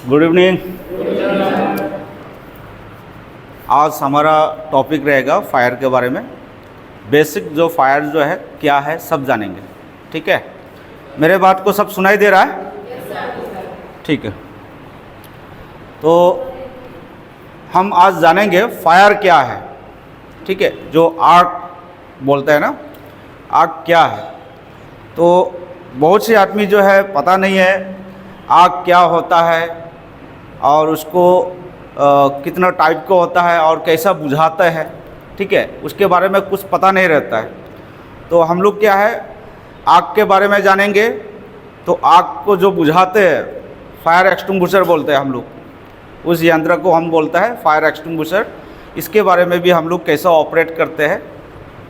Good evening. आज हमारा topic रहेगा फायर के बारे में। बेसिक जो फायर जो है क्या है सब जानेंगे, ठीक है। मेरे बात को सब सुनाई दे रहा है? ठीक है। तो हम आज जानेंगे फायर क्या है, ठीक है। जो आग बोलते हैं ना, आग क्या है। तो बहुत से आदमी जो है पता नहीं है आग क्या होता है और उसको कितना टाइप का होता है और कैसा बुझाता है, ठीक है। उसके बारे में कुछ पता नहीं रहता है। तो हम लोग क्या है आग के बारे में जानेंगे। तो आग को जो बुझाते हैं फायर एक्सटिंग्विशर बोलते हैं हम लोग, उस यंत्र को हम बोलता है फायर एक्सटिंग्विशर। इसके बारे में भी हम लोग कैसा ऑपरेट करते हैं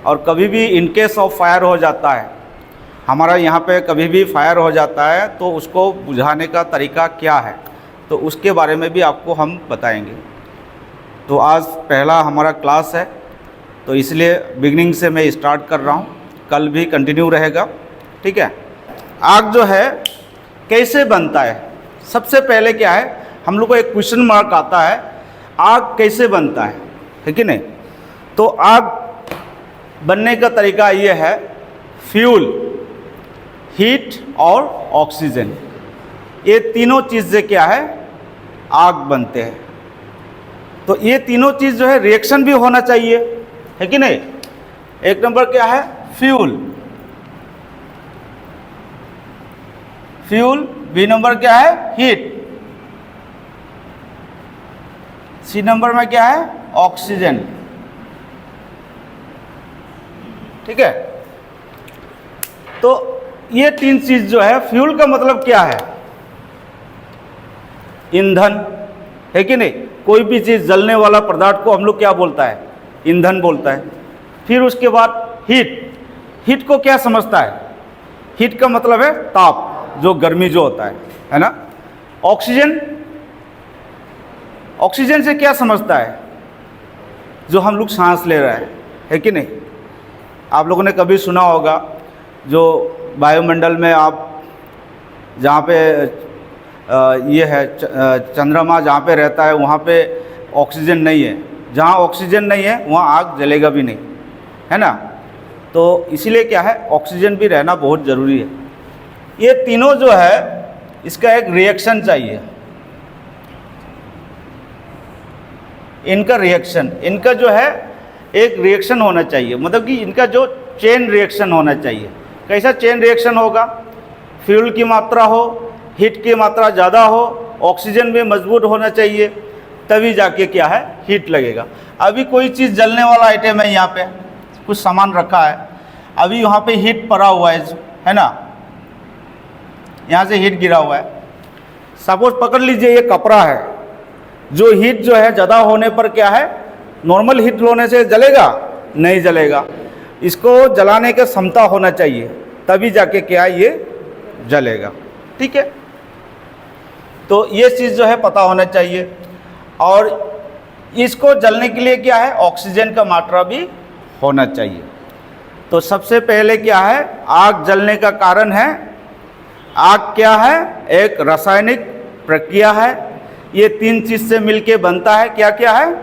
और कभी भी इन केस ऑफ फायर हो जाता है, हमारा यहाँ पे कभी भी फायर हो जाता है तो उसको बुझाने का तरीका क्या है, तो उसके बारे में भी आपको हम बताएंगे। तो आज पहला हमारा क्लास है तो इसलिए बिगनिंग से मैं स्टार्ट कर रहा हूँ, कल भी कंटिन्यू रहेगा, ठीक है। आग जो है कैसे बनता है, सबसे पहले क्या है हम लोग को एक क्वेश्चन मार्क आता है, आग कैसे बनता है कि नहीं। तो आग बनने का तरीका ये है, फ्यूल, हीट और ऑक्सीजन, ये तीनों चीज़ें क्या है आग बनते हैं। तो ये तीनों चीज़ जो है रिएक्शन भी होना चाहिए, है कि नहीं। एक नंबर क्या है फ्यूल, फ्यूल। बी नंबर क्या है हीट। सी नंबर में क्या है ऑक्सीजन, ठीक है। तो ये तीन चीज जो है, फ्यूल का मतलब क्या है ईंधन, है कि नहीं। कोई भी चीज जलने वाला पदार्थ को हम लोग क्या बोलता है ईंधन बोलता है। फिर उसके बाद हीट, हीट को क्या समझता है, हीट का मतलब है ताप, जो गर्मी जो होता है ना। ऑक्सीजन, ऑक्सीजन से क्या समझता है, जो हम लोग सांस ले रहे हैं, है कि नहीं। आप लोगों ने कभी सुना होगा जो वायुमंडल में आप जहाँ पे ये है चंद्रमा जहाँ पे रहता है वहाँ पे ऑक्सीजन नहीं है, जहाँ ऑक्सीजन नहीं है वहाँ आग जलेगा भी नहीं, है ना। तो इसीलिए क्या है ऑक्सीजन भी रहना बहुत ज़रूरी है। ये तीनों जो है इसका एक रिएक्शन चाहिए, इनका रिएक्शन, इनका जो है एक रिएक्शन होना चाहिए, मतलब कि इनका जो चेन रिएक्शन होना चाहिए। कैसा चेन रिएक्शन होगा, फ्यूल की मात्रा हो, हीट की मात्रा ज़्यादा हो, ऑक्सीजन भी मजबूत होना चाहिए, तभी जाके क्या है हीट लगेगा। अभी कोई चीज़ जलने वाला आइटम है, यहाँ पे कुछ सामान रखा है, अभी वहाँ पे हीट पड़ा हुआ है ना, यहाँ से हीट गिरा हुआ है। सपोज पकड़ लीजिए ये कपड़ा है, जो हीट जो है ज़्यादा होने पर क्या है नॉर्मल हीट होने से जलेगा नहीं जलेगा, इसको जलाने का क्षमता होना चाहिए, तभी जाके क्या ये जलेगा, ठीक है। तो ये चीज़ जो है पता होना चाहिए। और इसको जलने के लिए क्या है ऑक्सीजन का मात्रा भी होना चाहिए। तो सबसे पहले क्या है आग जलने का कारण है, आग क्या है एक रासायनिक प्रक्रिया है, ये तीन चीज़ से मिलके बनता है। क्या क्या है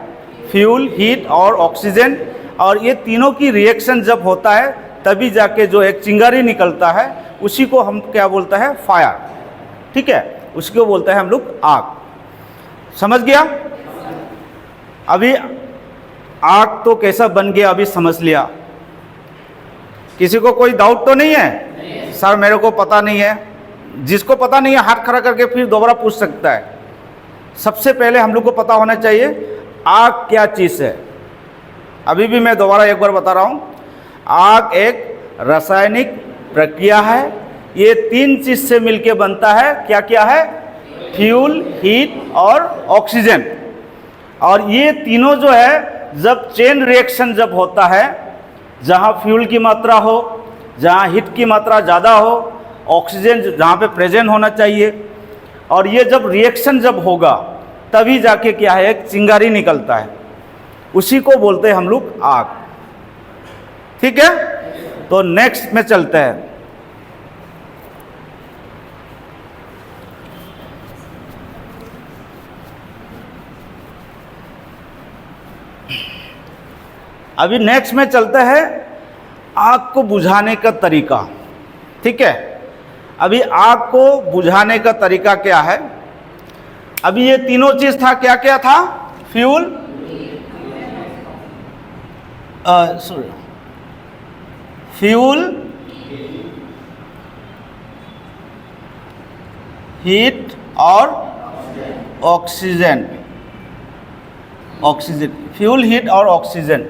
फ्यूल, हीट और ऑक्सीजन। और ये तीनों की रिएक्शन जब होता है तभी जाके जो एक चिंगारी निकलता है उसी को हम क्या बोलता है फायर, ठीक है, उसको बोलते हैं हम लोग आग। समझ गया। अभी आग तो कैसा बन गया अभी समझ लिया। किसी को कोई डाउट तो नहीं है सर मेरे को पता नहीं है। जिसको पता नहीं है हाथ खड़ा करके फिर दोबारा पूछ सकता है। सबसे पहले हम लोग को पता होना चाहिए आग क्या चीज़ है। अभी भी मैं दोबारा एक बार बता रहा हूँ, आग एक रासायनिक प्रक्रिया है, ये तीन चीज़ से मिलके बनता है। क्या क्या है फ्यूल, हीट और ऑक्सीजन। और ये तीनों जो है जब चेन रिएक्शन जब होता है, जहाँ फ्यूल की मात्रा हो, जहाँ हीट की मात्रा ज़्यादा हो, ऑक्सीजन जहाँ पे प्रेजेंट होना चाहिए, और ये जब रिएक्शन जब होगा तभी जाके क्या है एक चिंगारी निकलता है, उसी को बोलते हैं हम लोग आग, ठीक है। तो नेक्स्ट में चलते हैं। अभी नेक्स्ट में चलते हैं आग को बुझाने का तरीका। ठीक है, अभी आग को बुझाने का तरीका क्या है? अभी ये तीनों चीज था, क्या क्या था? फ्यूल, फ्यूल, हीट और ऑक्सीजन। ऑक्सीजन, फ्यूल, हीट और ऑक्सीजन।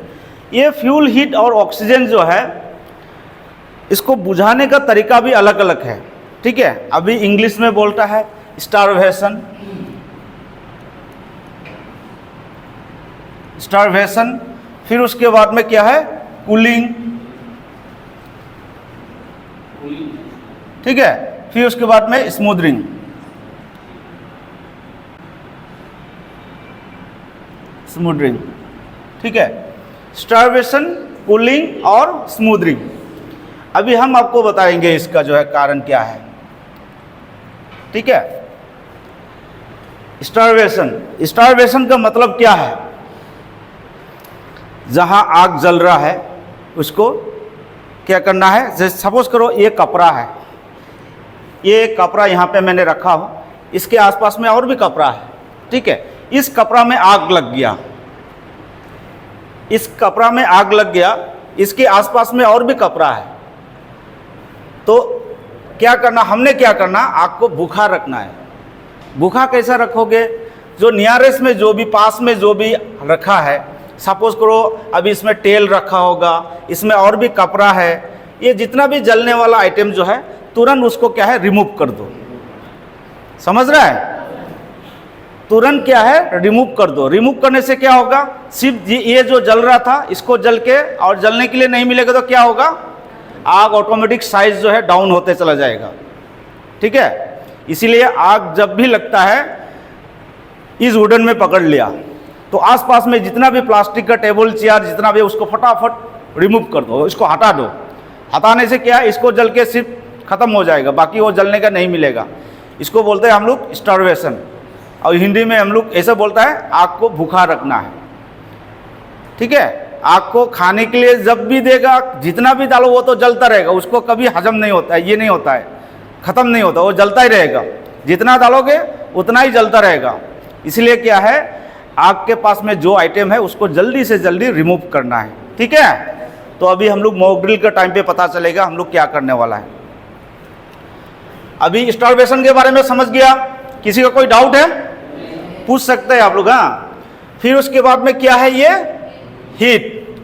ये फ्यूल, हीट और ऑक्सीजन जो है, इसको बुझाने का तरीका भी अलग अलग है। ठीक है, अभी इंग्लिश में बोलता है स्टारवेशन, स्टारवेशन। फिर उसके बाद में क्या है? कूलिंग। ठीक है, फिर उसके बाद में स्मूदरिंग। स्मूदरिंग, ठीक है, स्टारवेशन, कूलिंग और स्मूदरिंग। अभी हम आपको बताएंगे इसका जो है कारण क्या है। ठीक है, स्टारवेशन, स्टारवेशन का मतलब क्या है? जहां आग जल रहा है उसको क्या करना है? जैसे सपोज करो ये कपड़ा है, ये कपड़ा यहाँ पे मैंने रखा हो, इसके आसपास में और भी कपड़ा है। ठीक है, इस कपड़ा में आग लग गया, इस कपड़ा में आग लग गया, इसके आसपास में और भी कपड़ा है, तो क्या करना? हमने क्या करना? आग को भूखा रखना है। भूखा कैसा रखोगे? जो नियरेस्ट में, जो भी पास में जो भी रखा है, सपोज करो अभी इसमें तेल रखा होगा, इसमें और भी कपड़ा है, ये जितना भी जलने वाला आइटम जो है, तुरंत उसको क्या है? रिमूव कर दो। समझ रहा है? तुरंत क्या है? रिमूव कर दो। रिमूव करने से क्या होगा? सिर्फ ये जो जल रहा था इसको जल के और जलने के लिए नहीं मिलेगा तो क्या होगा? आग ऑटोमेटिक साइज जो है डाउन होते चला जाएगा। ठीक है, इसीलिए आग जब भी लगता है, इस वुडन में पकड़ लिया तो आसपास में जितना भी प्लास्टिक का टेबल चेयर जितना भी, उसको फटाफट रिमूव कर दो, इसको हटा दो। हटाने से क्या है? इसको जल के सिर्फ खत्म हो जाएगा, बाकी वो जलने का नहीं मिलेगा। इसको बोलते हैं हम लोग स्टारवेशन, और हिंदी में हम लोग ऐसा बोलता है आग को भूखा रखना है। ठीक है, आग को खाने के लिए जब भी देगा, जितना भी डालो वो तो जलता रहेगा, उसको कभी हजम नहीं होता है, ये नहीं होता है, खत्म नहीं होता, वो जलता ही रहेगा। जितना डालोगे उतना ही जलता रहेगा। इसलिए क्या है? आग के पास में जो आइटम है उसको जल्दी से जल्दी रिमूव करना है। ठीक है, तो अभी हम लोग मॉक ड्रिल के टाइम पे पता चलेगा हम लोग क्या करने वाला है। अभी स्टारवेशन के बारे में समझ गया? किसी का कोई डाउट है? पूछ सकते हैं आप लोग। हाँ, फिर उसके बाद में क्या है? ये हीट।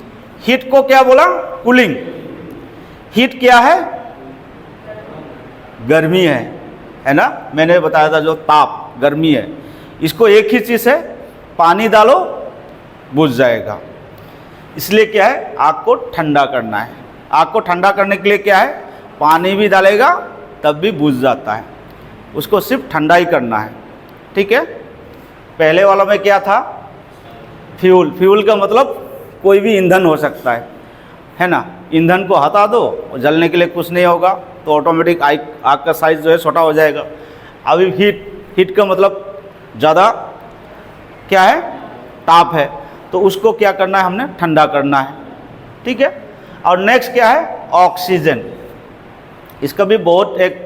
हीट को क्या बोला? कूलिंग। हीट क्या है? गर्मी है ना? मैंने बताया था जो ताप, गर्मी है। इसको एक ही चीज़ है, पानी डालो बुझ जाएगा। इसलिए क्या है? आग को ठंडा करना है। आग को ठंडा करने के लिए क्या है? पानी भी डालेगा तब भी बुझ जाता है, उसको सिर्फ ठंडा ही करना है। ठीक है, पहले वाला में क्या था? फ्यूल। फ्यूल का मतलब कोई भी ईंधन हो सकता है ना? ईंधन को हटा दो, जलने के लिए कुछ नहीं होगा, तो ऑटोमेटिक आग का साइज जो है छोटा हो जाएगा। अभी हीट का मतलब ज़्यादा क्या है? ताप है, तो उसको क्या करना है? हमने ठंडा करना है। ठीक है, और नेक्स्ट क्या है? ऑक्सीजन। इसका भी बहुत एक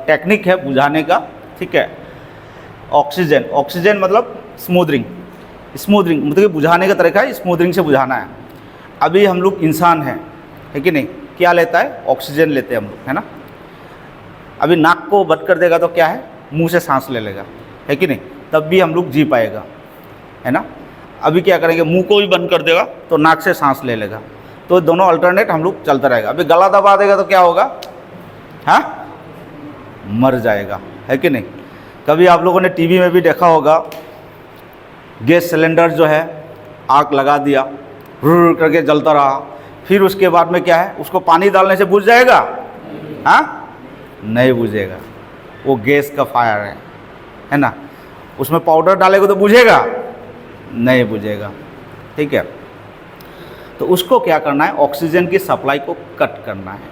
टेक्निक है बुझाने का। ठीक है, ऑक्सीजन, ऑक्सीजन मतलब स्मूदरिंग। स्मूदरिंग मतलब बुझाने का तरीका है, स्मूदरिंग से बुझाना है। अभी हम लोग इंसान हैं, है कि नहीं? क्या लेता है? ऑक्सीजन लेते हैं हम लोग, है ना? अभी नाक को बंद कर देगा तो क्या है? मुंह से सांस ले लेगा, है कि नहीं? तब भी हम लोग जी पाएगा, है ना? अभी क्या करेंगे? मुंह को भी बंद कर देगा तो नाक से सांस ले लेगा, तो दोनों अल्टरनेट हम लोग चलता रहेगा। अभी गला दबा देगा तो क्या होगा? हाँ, मर जाएगा, है कि नहीं? कभी आप लोगों ने टीवी में भी देखा होगा, गैस सिलेंडर जो है आग लगा दिया, रुर करके जलता रहा, फिर उसके बाद में क्या है? उसको पानी डालने से बुझ जाएगा? हाँ, नहीं बुझेगा, वो गैस का फायर है ना? उसमें पाउडर डालेगा तो बुझेगा? नहीं बुझेगा। ठीक है, तो उसको क्या करना है? ऑक्सीजन की सप्लाई को कट करना है।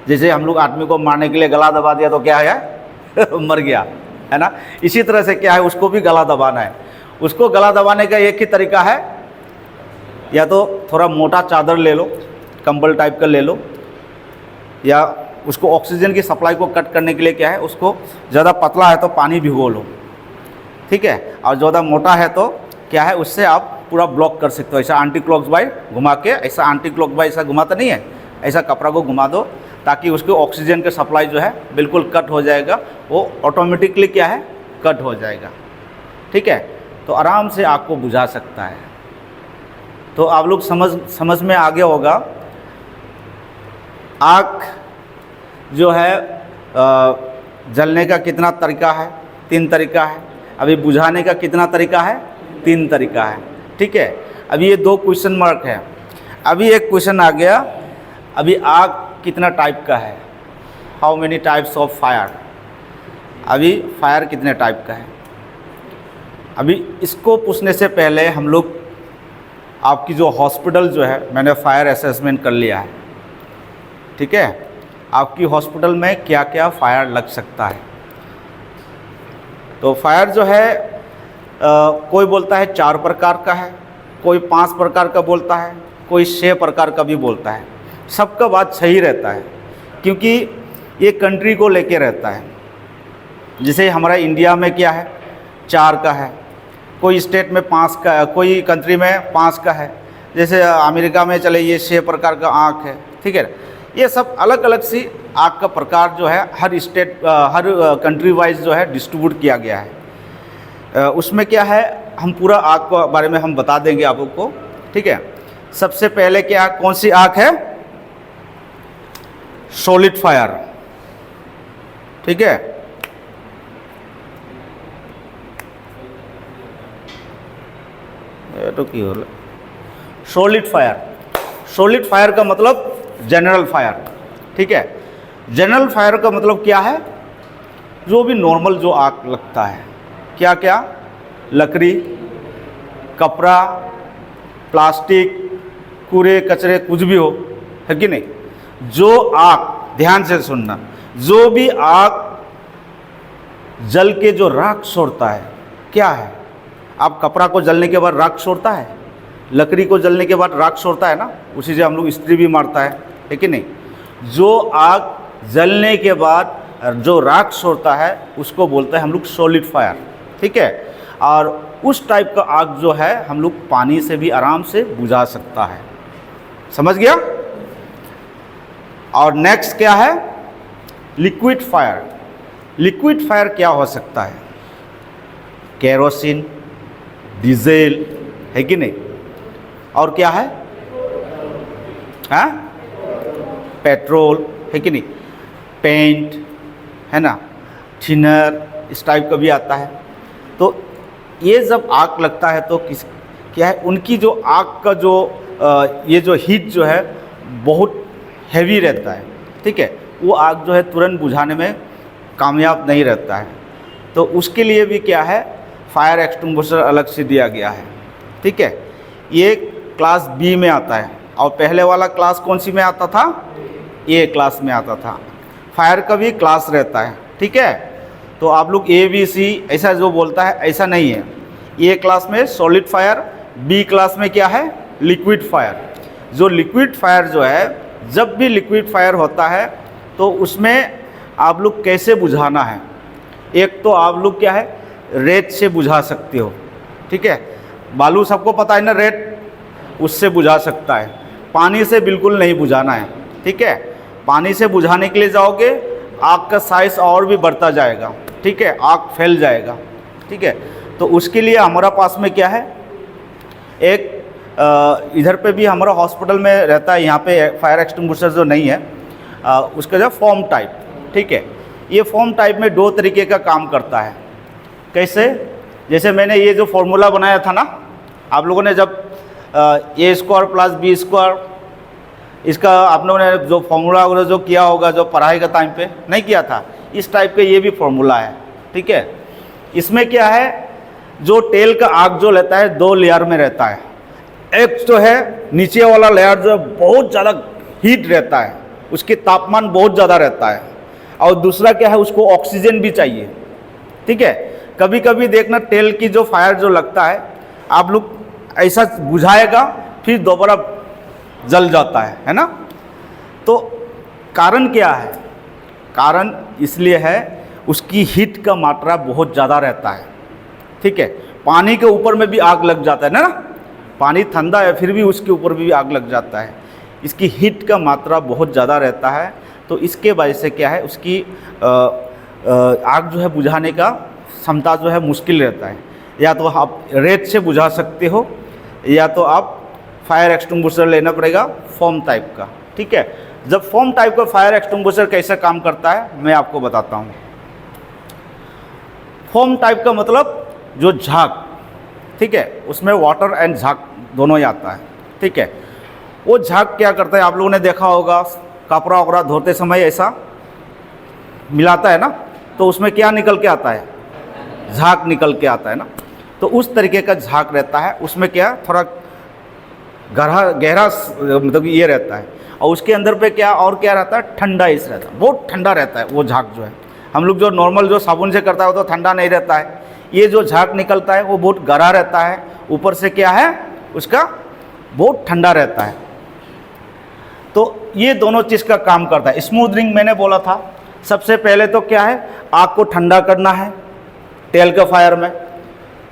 जैसे हम लोग आदमी को मारने के लिए गला दबा दिया तो क्या है? मर गया, है ना? इसी तरह से क्या है? उसको भी गला दबाना है। उसको गला दबाने का एक ही तरीका है, या तो थोड़ा मोटा चादर ले लो, कंबल टाइप का ले लो, या उसको ऑक्सीजन की सप्लाई को कट करने के लिए क्या है, उसको ज़्यादा पतला है तो पानी भिगो लो, ठीक है। और ज़्यादा मोटा है तो क्या है, उससे आप पूरा ब्लॉक कर सकते हो। ऐसा एंटी क्लॉकवाइज घुमा के, ऐसा एंटी क्लॉकवाइज ऐसा घुमाता नहीं है, ऐसा कपड़ा को घुमा दो ताकि उसके ऑक्सीजन का सप्लाई जो है बिल्कुल कट हो जाएगा, वो ऑटोमेटिकली क्या है, कट हो जाएगा, ठीक है। तो आराम से आग को बुझा सकता है। तो आप लोग समझ में आ गया होगा आग जो है जलने का कितना तरीका है, 3 तरीका है। अभी बुझाने का कितना तरीका है, 3 तरीका है, ठीक है। अभी ये 2 क्वेश्चन मार्क है। अभी एक क्वेश्चन आ गया, अभी आग कितना टाइप का है, how many types of fire. अभी फायर कितने टाइप का है। अभी इसको पूछने से पहले हम लोग आपकी जो हॉस्पिटल जो है, मैंने फायर असेसमेंट कर लिया है, ठीक है। आपकी हॉस्पिटल में क्या क्या फायर लग सकता है। तो फायर जो है कोई बोलता है 4 प्रकार का है, कोई 5 प्रकार का बोलता है, कोई 6 प्रकार का भी बोलता है। सबका बात सही रहता है क्योंकि ये कंट्री को लेके रहता है। जैसे हमारा इंडिया में क्या है, 4 का है, कोई स्टेट में 5 का है, कोई कंट्री में 5 का है। जैसे अमेरिका में चले ये 6 प्रकार का आँख है, ठीक है। ये सब अलग अलग सी आग का प्रकार जो है हर स्टेट हर कंट्री वाइज जो है डिस्ट्रीब्यूट किया गया है। उसमें क्या है, हम पूरा आग के बारे में हम बता देंगे आप लोग को, ठीक है। सबसे पहले क्या, कौन सी आग है, सॉलिड फायर, ठीक है। ये तो की हो सॉलिड फायर। सॉलिड फायर का मतलब जनरल फायर, ठीक है। जनरल फायर का मतलब क्या है, जो भी नॉर्मल जो आग लगता है, क्या क्या, लकड़ी, कपड़ा, प्लास्टिक, कूड़े कचरे कुछ भी हो, है कि नहीं। जो आग, ध्यान से सुनना, जो भी आग जल के जो राख छोड़ता है, क्या है, आप कपड़ा को जलने के बाद राख छोड़ता है, लकड़ी को जलने के बाद राख छोड़ता है ना, उसी से हम लोग इस्त्री भी मारता है कि नहीं। जो आग जलने के बाद जो राख छोड़ता है उसको बोलते हैं हम लोग सॉलिड फायर, ठीक है। और उस टाइप का आग जो है हम लोग पानी से भी आराम से बुझा सकता है, समझ गया। और नेक्स्ट क्या है, लिक्विड फायर। लिक्विड फायर क्या हो सकता है, केरोसिन, डीजल, है कि नहीं। और क्या है, हाँ, पेट्रोल, है कि नहीं, पेंट, है ना, थिनर, इस टाइप का भी आता है। तो ये जब आग लगता है तो क्या है, उनकी जो आग का जो ये जो हीट जो है बहुत हैवी रहता है, ठीक है। वो आग जो है तुरंत बुझाने में कामयाब नहीं रहता है। तो उसके लिए भी क्या है, फायर एक्सटिंग्विशर अलग से दिया गया है, ठीक है। ये क्लास बी में आता है और पहले वाला क्लास कौन सी में आता था, ए क्लास में आता था। फायर का भी क्लास रहता है, ठीक है। तो आप लोग ए बी सी ऐसा जो बोलता है, ऐसा नहीं है। ए क्लास में सॉलिड फायर, बी क्लास में क्या है, लिक्विड फायर। जो लिक्विड फायर जो है, जब भी लिक्विड फायर होता है तो उसमें आप लोग कैसे बुझाना है, एक तो आप लोग क्या है, रेत से बुझा सकते हो, ठीक है। बालू सबको पता है ना, रेत, उससे बुझा सकता है। पानी से बिल्कुल नहीं बुझाना है, ठीक है। पानी से बुझाने के लिए जाओगे आग का साइज़ और भी बढ़ता जाएगा, ठीक है, आग फैल जाएगा, ठीक है। तो उसके लिए हमारा पास में क्या है, एक इधर पे भी हमारा हॉस्पिटल में रहता है, यहाँ पे फायर एक्सटिंग्विशर जो नहीं है उसका जो फॉर्म टाइप, ठीक है। ये फॉर्म टाइप में 2 तरीके का काम करता है। कैसे, जैसे मैंने ये जो फॉर्मूला बनाया था ना, आप लोगों ने जब ए स्क्वायर प्लस बी स्क्वायर, इसका आप लोगों ने जो फॉर्मूला वगैरह जो किया होगा, जो पढ़ाई का टाइम पे नहीं किया था, इस टाइप का ये भी फॉर्मूला है, ठीक है। इसमें क्या है, जो टेल का आग जो लेता है 2 लेयर में रहता है। एक तो है नीचे वाला लेयर जो बहुत ज़्यादा हीट रहता है, उसके तापमान बहुत ज़्यादा रहता है, और दूसरा क्या है, उसको ऑक्सीजन भी चाहिए, ठीक है। कभी कभी देखना टेल की जो फायर जो लगता है, आप लोग ऐसा बुझाएगा, फिर दोबारा जल जाता है ना। तो कारण क्या है? कारण इसलिए है उसकी हीट का मात्रा बहुत ज़्यादा रहता है, ठीक है। पानी के ऊपर में भी आग लग जाता है ना, पानी ठंडा है फिर भी उसके ऊपर भी आग लग जाता है। इसकी हीट का मात्रा बहुत ज़्यादा रहता है, तो इसके वजह से क्या है, उसकी आग जो है बुझाने का क्षमता जो है मुश्किल रहता है। या तो आप रेत से बुझा सकते हो, या तो आप फायर एक्सटिंग्विशर लेना पड़ेगा फोम टाइप का, ठीक है। जब फोम टाइप का फायर एक्सटिंग्विशर कैसे काम करता है मैं आपको बताता हूँ। फोम टाइप का मतलब जो झाग, ठीक है, उसमें वाटर एंड झाग दोनों ही आता है, ठीक है। वो झाग क्या करता है, आप लोगों ने देखा होगा कपड़ा वपड़ा धोते समय ऐसा मिलाता है ना, तो उसमें क्या निकल के आता है, झाग निकल के आता है ना। तो उस तरीके का झाग रहता है, उसमें क्या थोड़ा गहरा मतलब ये रहता है, और उसके अंदर पे क्या और क्या रहता है, ठंडा इस रहता है, बहुत ठंडा रहता है वो झाग जो है। हम लोग जो नॉर्मल जो साबुन से करता है वो तो ठंडा नहीं रहता है, ये जो झाग निकलता है वो बहुत गहरा रहता है, ऊपर से क्या है उसका बहुत ठंडा रहता है। तो ये दोनों चीज़ का काम करता है। स्मूदरिंग मैंने बोला था, सबसे पहले तो क्या है, आग को ठंडा करना है तेल के फायर में।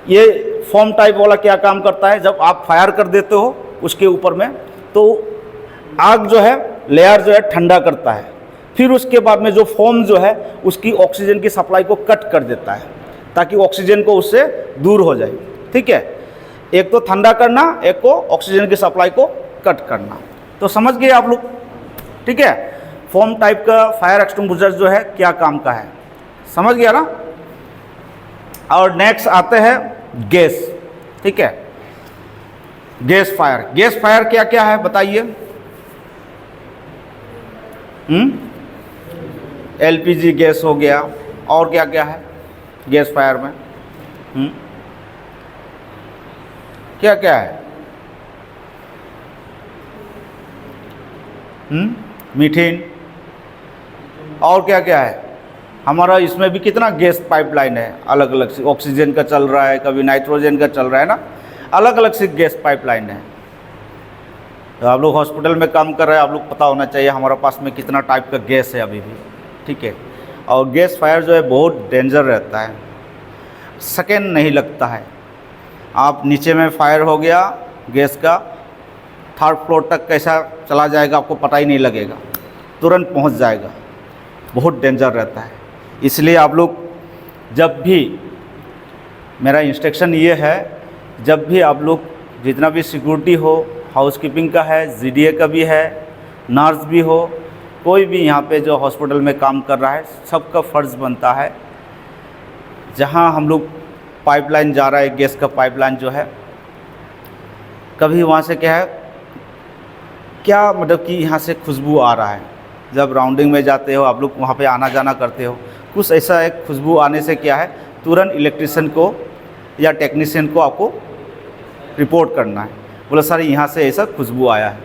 ये फोम टाइप वाला क्या काम करता है, जब आप फायर कर देते हो उसके ऊपर में तो आग जो है लेयर जो है ठंडा करता है, फिर उसके बाद में जो फोम जो है उसकी ऑक्सीजन की सप्लाई को कट कर देता है ताकि ऑक्सीजन को उससे दूर हो जाए, ठीक है। एक तो ठंडा करना, एक को ऑक्सीजन की सप्लाई को कट करना। तो समझ गए आप लोग, ठीक है। फोम टाइप का फायर एक्सटिंग्विशर जो है क्या काम का है, समझ गया ना। और नेक्स्ट आते हैं गैस, ठीक है, गैस फायर। गैस फायर क्या क्या है बताइए। एलपीजी गैस हो गया, और क्या क्या है गैस फायर में, क्या क्या है, मीथेन, और क्या क्या है। हमारा इसमें भी कितना गैस पाइपलाइन है, अलग अलग से ऑक्सीजन का चल रहा है, कभी नाइट्रोजन का चल रहा है ना, अलग अलग से गैस पाइपलाइन है। तो आप लोग हॉस्पिटल में काम कर रहे हैं, आप लोग पता होना चाहिए हमारे पास में कितना टाइप का गैस है अभी भी, ठीक है। और गैस फायर जो है बहुत डेंजर रहता है, सेकेंड नहीं लगता है। आप नीचे में फायर हो गया गैस का, थर्ड फ्लोर तक कैसा चला जाएगा आपको पता ही नहीं लगेगा, तुरंत पहुंच जाएगा, बहुत डेंजर रहता है। इसलिए आप लोग जब भी, मेरा इंस्ट्रक्शन ये है, जब भी आप लोग जितना भी सिक्योरिटी हो, हाउसकीपिंग का है, जीडीए का भी है, नर्स भी हो, कोई भी यहाँ पे जो हॉस्पिटल में काम कर रहा है, सबका फ़र्ज़ बनता है जहाँ हम लोग पाइपलाइन जा रहा है, गैस का पाइपलाइन जो है, कभी वहाँ से क्या है, क्या मतलब कि यहाँ से खुशबू आ रहा है, जब राउंडिंग में जाते हो आप लोग वहाँ पे आना जाना करते हो, कुछ ऐसा एक खुशबू आने से क्या है, तुरंत इलेक्ट्रिशियन को या टेक्नीशियन को आपको रिपोर्ट करना है, बोला सर यहाँ से ऐसा खुशबू आया है।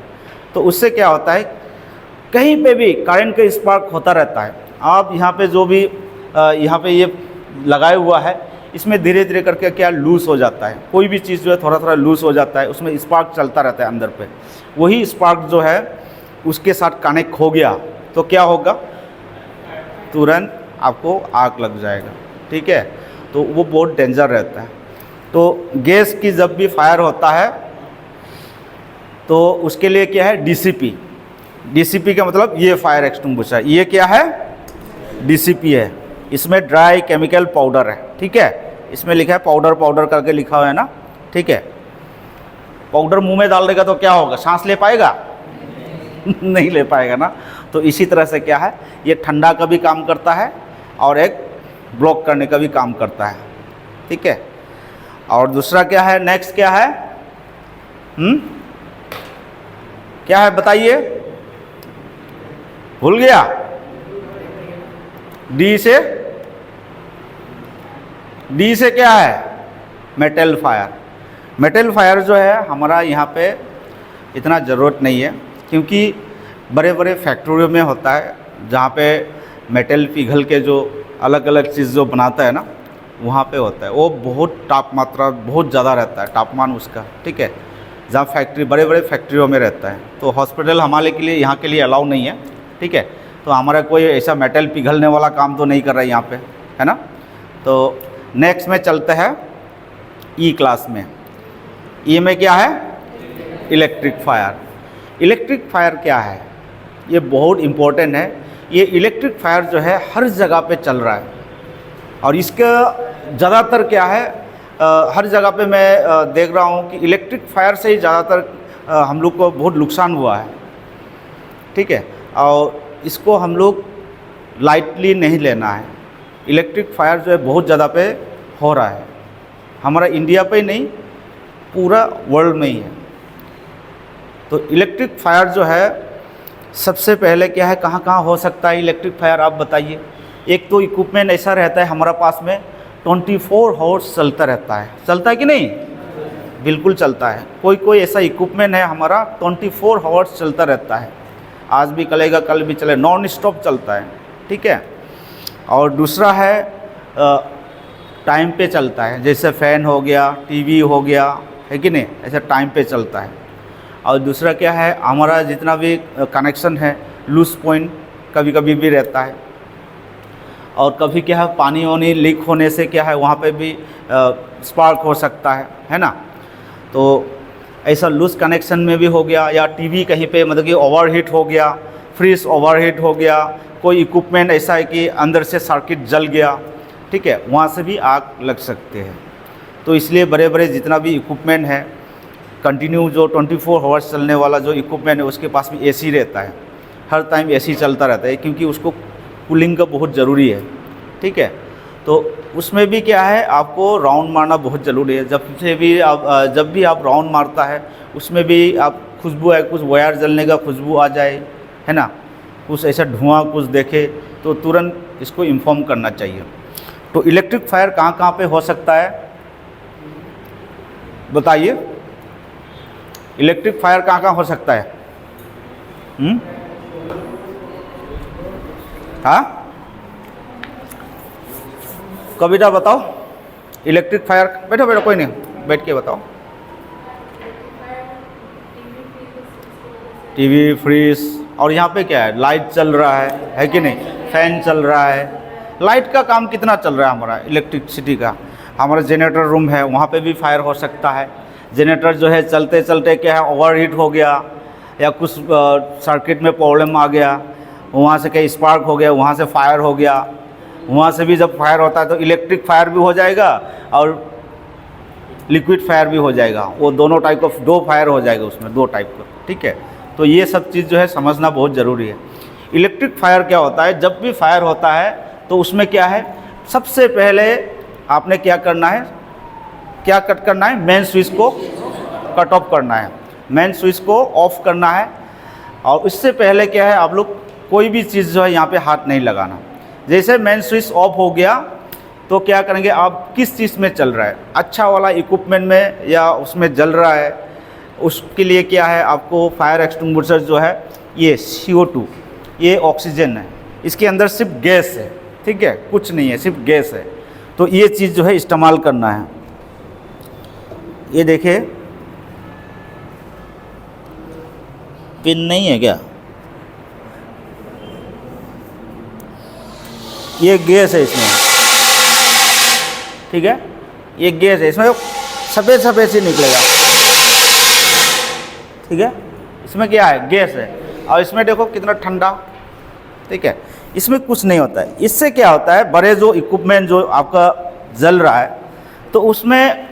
तो उससे क्या होता है, कहीं पे भी करंट का स्पार्क होता रहता है। आप यहाँ पे जो भी यहाँ पे ये लगाया हुआ है, इसमें धीरे धीरे करके क्या लूज़ हो जाता है, कोई भी चीज़ जो है थोड़ा थोड़ा लूज़ हो जाता है, उसमें स्पार्क चलता रहता है अंदर पे। वही स्पार्क जो है उसके साथ कनेक्ट हो गया तो क्या होगा, तुरंत आपको आग लग जाएगा, ठीक है। तो वो बहुत डेंजर रहता है। तो गैस की जब भी फायर होता है तो उसके लिए क्या है, डीसीपी। डीसीपी का मतलब ये फायर एक्सटिंग्विशर, ये क्या है, डीसीपी है। इसमें ड्राई केमिकल पाउडर है, ठीक है, इसमें लिखा है पाउडर पाउडर करके लिखा हुआ है ना, ठीक है। पाउडर मुंह में डाल देगा तो क्या होगा, सांस ले पाएगा नहीं ले पाएगा ना। तो इसी तरह से क्या है, ये ठंडा का भी काम करता है और एक ब्लॉक करने का भी काम करता है, ठीक है। और दूसरा क्या है, नेक्स्ट क्या है, क्या है बताइए, भूल गया। डी से क्या है, मेटल फायर। मेटल फायर जो है हमारा यहाँ पे इतना ज़रूरत नहीं है, क्योंकि बड़े बड़े फैक्ट्रियों में होता है जहाँ पे मेटल पिघल के जो अलग अलग चीज़ जो बनाता है ना, वहाँ पे होता है। वो बहुत तापमात्रा बहुत ज़्यादा रहता है तापमान उसका, ठीक है। जहाँ फैक्ट्री बड़े बड़े फैक्ट्रियों में रहता है। तो हॉस्पिटल हमारे के लिए यहाँ के लिए अलाउ नहीं है, ठीक है। तो हमारा कोई ऐसा मेटल पिघलने वाला काम तो नहीं कर रहा है यहाँ पे, है ना। तो नेक्स्ट में चलते हैं ई क्लास में। ई में क्या है? Electric fire. इलेक्ट्रिक फायर क्या है? ये बहुत इम्पोर्टेंट है। ये इलेक्ट्रिक फायर जो है हर जगह पे चल रहा है और इसका ज़्यादातर क्या है, हर जगह पे मैं देख रहा हूँ कि इलेक्ट्रिक फायर से ही ज़्यादातर हम लोग को बहुत नुकसान हुआ है, ठीक है। और इसको हम लोग लाइटली नहीं लेना है। इलेक्ट्रिक फायर जो है बहुत ज़्यादा पे हो रहा है, हमारा इंडिया पे ही नहीं पूरा वर्ल्ड में ही है। तो इलेक्ट्रिक फायर जो है सबसे पहले क्या है, कहाँ कहाँ हो सकता है इलेक्ट्रिक फायर, आप बताइए। एक तो इक्विपमेंट ऐसा रहता है हमारा पास में 24 आवर्स चलता रहता है, चलता है कि नहीं? बिल्कुल चलता है। कोई कोई ऐसा इक्विपमेंट है हमारा 24 आवर्स चलता रहता है, आज भी चलेगा कल भी चले, नॉन स्टॉप चलता है, ठीक है। और दूसरा है टाइम पे चलता है, जैसे फ़ैन हो गया, टीवी हो गया, है कि नहीं, ऐसा टाइम पे चलता है। और दूसरा क्या है, हमारा जितना भी कनेक्शन है लूज पॉइंट कभी कभी भी रहता है। और कभी क्या है, पानी वानी लीक होने से क्या है वहाँ पे भी स्पार्क हो सकता है ना। तो ऐसा लूज कनेक्शन में भी हो गया, या टीवी कहीं पे मतलब कि ओवरहीट हो गया, फ्रिज ओवरहीट हो गया, कोई इक्विपमेंट ऐसा है कि अंदर से सर्किट जल गया, ठीक है, वहाँ से भी आग लग सकते हैं। तो इसलिए बड़े बड़े जितना भी इक्विपमेंट है कंटिन्यू जो 24 आवर्स चलने वाला जो इक्विपमेंट है उसके पास भी एसी रहता है, हर टाइम एसी चलता रहता है, क्योंकि उसको कूलिंग का बहुत ज़रूरी है, ठीक है। तो उसमें भी क्या है, आपको राउंड मारना बहुत ज़रूरी है। जब भी आप राउंड मारता है उसमें भी आप खुशबू है, कुछ वायर जलने का खुशबू आ जाए, है ना, कुछ ऐसा धुआं कुछ देखे तो तुरंत इसको इन्फॉर्म करना चाहिए। तो इलेक्ट्रिक फायर कहाँ कहाँ पे हो सकता है बताइए? इलेक्ट्रिक फायर कहाँ कहाँ हो सकता है? हाँ, कविता बताओ। इलेक्ट्रिक फायर, बैठो बैठो, कोई नहीं, बैठ के बताओ। टीवी, फ्रिज, और यहाँ पे क्या है, लाइट चल रहा है कि नहीं, फैन चल रहा है। लाइट का काम कितना चल रहा है हमारा इलेक्ट्रिसिटी का, हमारा जनरेटर रूम है वहाँ पे भी फायर हो सकता है। जनरेटर जो है चलते चलते क्या है ओवरहीट हो गया, या कुछ सर्किट में प्रॉब्लम आ गया, वहाँ से क्या स्पार्क हो गया, वहाँ से फायर हो गया। वहाँ से भी जब फायर होता है तो इलेक्ट्रिक फायर भी हो जाएगा और लिक्विड फायर भी हो जाएगा। वो दोनों टाइप ऑफ, दो फायर हो जाएगा उसमें, दो टाइप का, ठीक है। तो ये सब चीज़ जो है समझना बहुत ज़रूरी है। इलेक्ट्रिक फायर क्या होता है, जब भी फायर होता है तो उसमें क्या है, सबसे पहले आपने क्या करना है, क्या कट करना है, मेन स्विच को कट ऑफ करना है, मेन स्विच को ऑफ करना है। और इससे पहले क्या है, आप लोग कोई भी चीज़ जो है यहाँ पे हाथ नहीं लगाना। जैसे मेन स्विच ऑफ हो गया तो क्या करेंगे, आप किस चीज़ में चल रहा है, अच्छा वाला इक्विपमेंट में या उसमें जल रहा है, उसके लिए क्या है आपको फायर एक्सटिंग्विशर जो है, ये CO2, ये ऑक्सीजन है, इसके अंदर सिर्फ गैस है, ठीक है, कुछ नहीं है, सिर्फ गैस है। तो ये चीज़ जो है इस्तेमाल करना है। ये देखिए, पिन नहीं है क्या, ये गैस है इसमें, ठीक है, ये गैस है, इसमें सफ़ेद सफ़ेद से निकलेगा, ठीक है। इसमें क्या है, गैस है, और इसमें देखो कितना ठंडा, ठीक है, इसमें कुछ नहीं होता है। इससे क्या होता है, बड़े जो इक्विपमेंट जो आपका जल रहा है तो उसमें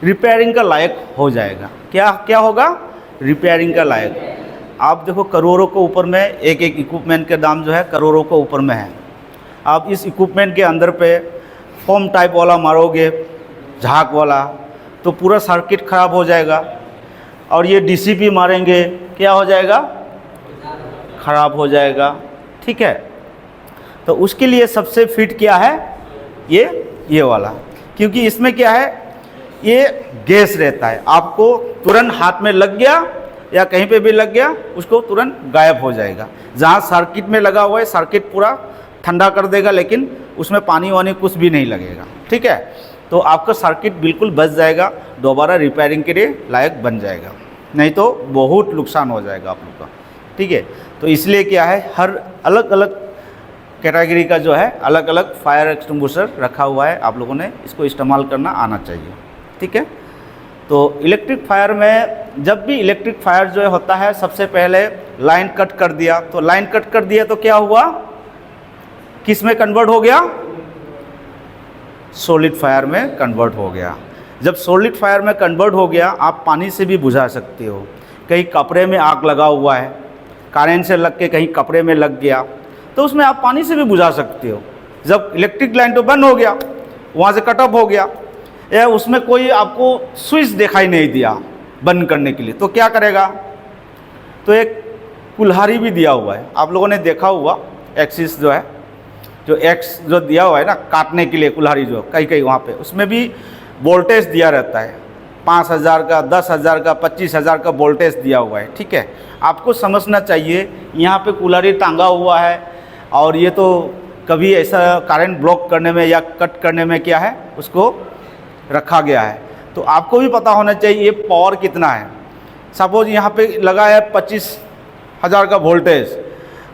रिपेयरिंग का लायक हो जाएगा। क्या क्या होगा, रिपेयरिंग का लायक। आप देखो करोड़ों के ऊपर में एक एक इक्विपमेंट के दाम जो है करोड़ों के ऊपर में है। आप इस इक्विपमेंट के अंदर पे फोम टाइप वाला मारोगे, झाग वाला, तो पूरा सर्किट ख़राब हो जाएगा। और ये DCP मारेंगे, क्या हो जाएगा, ख़राब हो जाएगा, ठीक है। तो उसके लिए सबसे फिट क्या है, ये वाला, क्योंकि इसमें क्या है, ये गैस रहता है, आपको तुरंत हाथ में लग गया या कहीं पे भी लग गया उसको तुरंत गायब हो जाएगा। जहाँ सर्किट में लगा हुआ है सर्किट पूरा ठंडा कर देगा, लेकिन उसमें पानी वानी कुछ भी नहीं लगेगा, ठीक है। तो आपका सर्किट बिल्कुल बच जाएगा, दोबारा रिपेयरिंग के लिए लायक बन जाएगा। नहीं तो बहुत नुकसान हो जाएगा आप लोग का। ठीक है, तो इसलिए क्या है, हर अलग अलग कैटेगरी का जो है अलग अलग फायर एक्सटिंग्विशर रखा हुआ है, आप लोगों ने इसको इस्तेमाल करना आना चाहिए। ठीक है, तो इलेक्ट्रिक फायर में जब भी इलेक्ट्रिक फायर जो होता है, सबसे पहले लाइन कट कर दिया, तो लाइन कट कर दिया तो क्या हुआ, किस में कन्वर्ट हो गया, सॉलिड फायर में कन्वर्ट हो गया। जब सॉलिड फायर में कन्वर्ट हो गया, आप पानी से भी बुझा सकते हो। कहीं कपड़े में आग लगा हुआ है, करेंट से लग के कहीं कपड़े में लग गया, तो उसमें आप पानी से भी बुझा सकते हो। जब इलेक्ट्रिक लाइन तो बंद हो गया, वहाँ से कट ऑफ हो गया, या उसमें कोई आपको स्विच दिखाई नहीं दिया बंद करने के लिए, तो क्या करेगा, तो एक कुल्हाड़ी भी दिया हुआ है, आप लोगों ने देखा हुआ, एक्सिस जो है, जो एक्स जो दिया हुआ है ना काटने के लिए कुल्हाड़ी, जो कहीं कहीं वहाँ पे उसमें भी वोल्टेज दिया रहता है, 5000 का, 10,000 का, 25,000 का वोल्टेज दिया हुआ है। ठीक है, आपको समझना चाहिए, यहाँ पे कुल्हाड़ी टांगा हुआ है और ये तो कभी ऐसा करंट ब्लॉक करने में या कट करने में क्या है, उसको रखा गया है। तो आपको भी पता होना चाहिए ये पावर कितना है। सपोज यहाँ पे लगा है 25,000 का वोल्टेज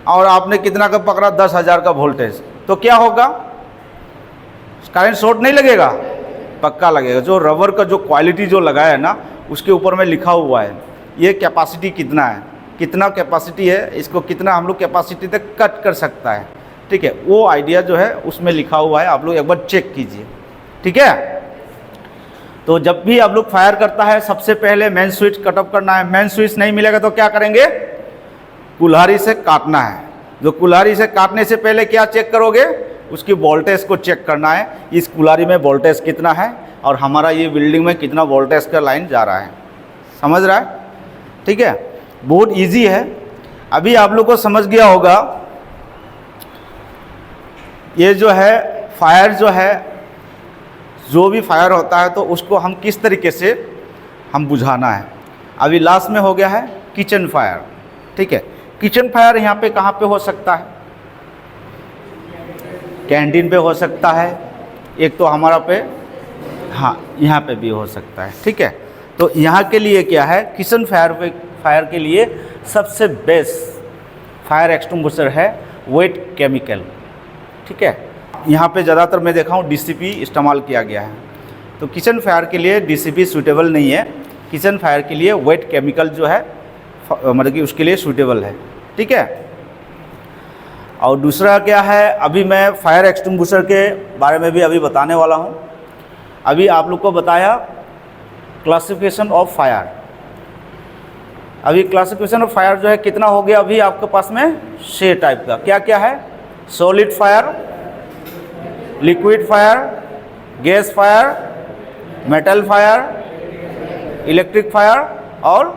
और आपने कितना का पकड़ा, 10,000 का वोल्टेज, तो क्या होगा, करंट शॉर्ट नहीं लगेगा, पक्का लगेगा। जो रबर का जो क्वालिटी जो लगाया है ना, उसके ऊपर में लिखा हुआ है ये कैपेसिटी कितना है, कितना कैपेसिटी है, इसको कितना हम लोग कैपेसिटी तक कट कर सकता है। ठीक है, वो आइडिया जो है उसमें लिखा हुआ है, आप लोग एक बार चेक कीजिए। ठीक है, तो जब भी आप लोग फायर करता है, सबसे पहले मेन स्विच कट ऑफ करना है। मेन स्विच नहीं मिलेगा तो क्या करेंगे, कुल्हाड़ी से काटना है। जो कुल्हाड़ी से काटने से पहले क्या चेक करोगे, उसकी वोल्टेज को चेक करना है, इस कुल्हाड़ी में वोल्टेज कितना है और हमारा ये बिल्डिंग में कितना वोल्टेज का लाइन जा रहा है। समझ रहा है? ठीक है, बहुत इजी है। अभी आप लोग को समझ गया होगा ये जो है फायर जो है, जो भी फायर होता है तो उसको हम किस तरीके से हम बुझाना है। अभी लास्ट में हो गया है किचन फायर। ठीक है, किचन फायर यहाँ पे कहाँ पे हो सकता है, कैंटीन पे हो सकता है, एक तो हमारा पे, हाँ यहाँ पे भी हो सकता है। ठीक है, तो यहाँ के लिए क्या है, किचन फायर के लिए सबसे बेस्ट फायर एक्सटिंग्विशर है वेट केमिकल। ठीक है, यहाँ पे ज़्यादातर मैं देखा हूँ डीसीपी इस्तेमाल किया गया है, तो किचन फायर के लिए डीसीपी सूटेबल नहीं है। किचन फायर के लिए वेट केमिकल जो है मतलब कि उसके लिए सूटेबल है। ठीक है, और दूसरा क्या है, अभी मैं फायर एक्सटिंग्विशर के बारे में भी अभी बताने वाला हूँ। अभी आप लोग को बताया क्लासिफिकेशन ऑफ फायर। अभी क्लासिफिकेशन ऑफ फायर जो है कितना हो गया, अभी आपके पास में 6 टाइप का। क्या क्या है, solid fire, liquid fire, gas fire, metal fire, electric fire और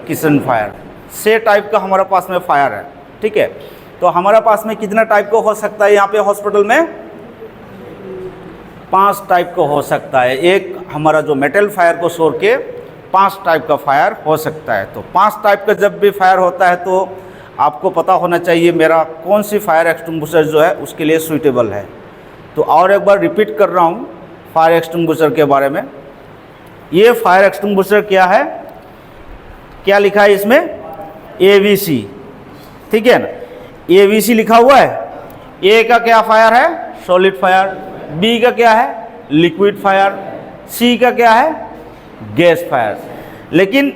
किचन फायर। 6 टाइप का हमारे पास में फायर है। ठीक है, तो हमारे पास में कितना टाइप का हो सकता है, यहाँ पे हॉस्पिटल में 5 टाइप का हो सकता है। एक हमारा जो मेटल फायर को छोड़ के 5 टाइप का फायर हो सकता है। तो 5 टाइप का जब भी फायर होता है तो आपको पता होना चाहिए मेरा कौन सी फायर एक्सटिंग्विशर जो है उसके लिए सूटेबल है। तो और एक बार रिपीट कर रहा हूँ फायर एक्सटिंग्विशर के बारे में। ये फायर एक्सटिंग्विशर क्या है, क्या लिखा है इसमें, ABC। ठीक है ना, ABC लिखा हुआ है। ए का क्या फायर है, सॉलिड फायर, बी का क्या है, लिक्विड फायर, सी का क्या है, गैस फायर। लेकिन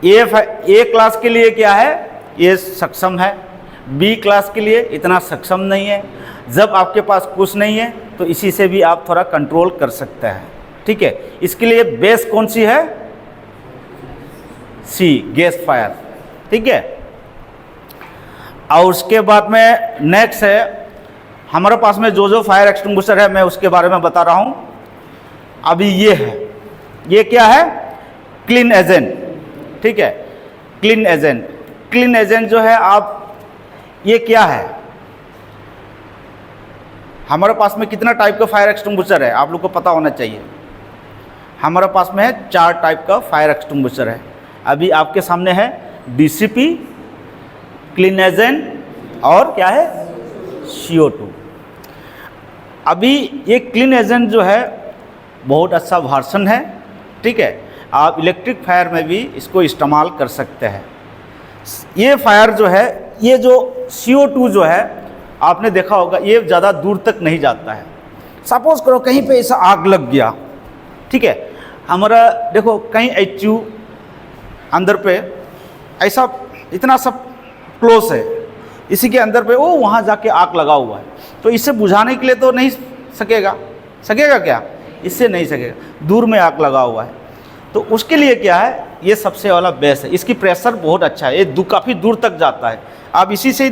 ए क्लास के लिए क्या है, ये सक्षम है, बी क्लास के लिए इतना सक्षम नहीं है। जब आपके पास कुछ नहीं है तो इसी से भी आप थोड़ा कंट्रोल कर सकते हैं। ठीक है, इसके लिए बेस कौन सी है, सी, गैस फायर। ठीक है, और उसके बाद में नेक्स्ट है हमारे पास में जो फायर एक्सटिंग्विशर है मैं उसके बारे में बता रहा हूँ। अभी ये है, ये क्या है, क्लीन एजेंट। ठीक है, क्लीन एजेंट। क्लीन एजेंट जो है आप, ये क्या है, हमारे पास में कितना टाइप का फायर एक्सटिंग्विशर है आप लोग को पता होना चाहिए। हमारे पास में है 4 टाइप का फायर एक्सटिंग्विशर है। अभी आपके सामने है डीसीपी, क्लीन एजेंट और क्या है, CO2। अभी ये क्लीन एजेंट जो है बहुत अच्छा वर्जन है। ठीक है, आप इलेक्ट्रिक फायर में भी इसको इस्तेमाल कर सकते हैं। ये फायर जो है, ये जो CO2 जो है आपने देखा होगा, ये ज़्यादा दूर तक नहीं जाता है। सपोज करो कहीं पे ऐसा आग लग गया, ठीक है, हमारा देखो कहीं HU अंदर पे ऐसा इतना सब क्लोज है, इसी के अंदर पे वो वहाँ जाके आग लगा हुआ है, तो इसे बुझाने के लिए तो नहीं सकेगा क्या? इससे नहीं सकेगा, दूर में आग लगा हुआ है। तो उसके लिए क्या है, ये सबसे वाला बेस है। इसकी प्रेशर बहुत अच्छा है, ये काफ़ी दूर तक जाता है। आप इसी से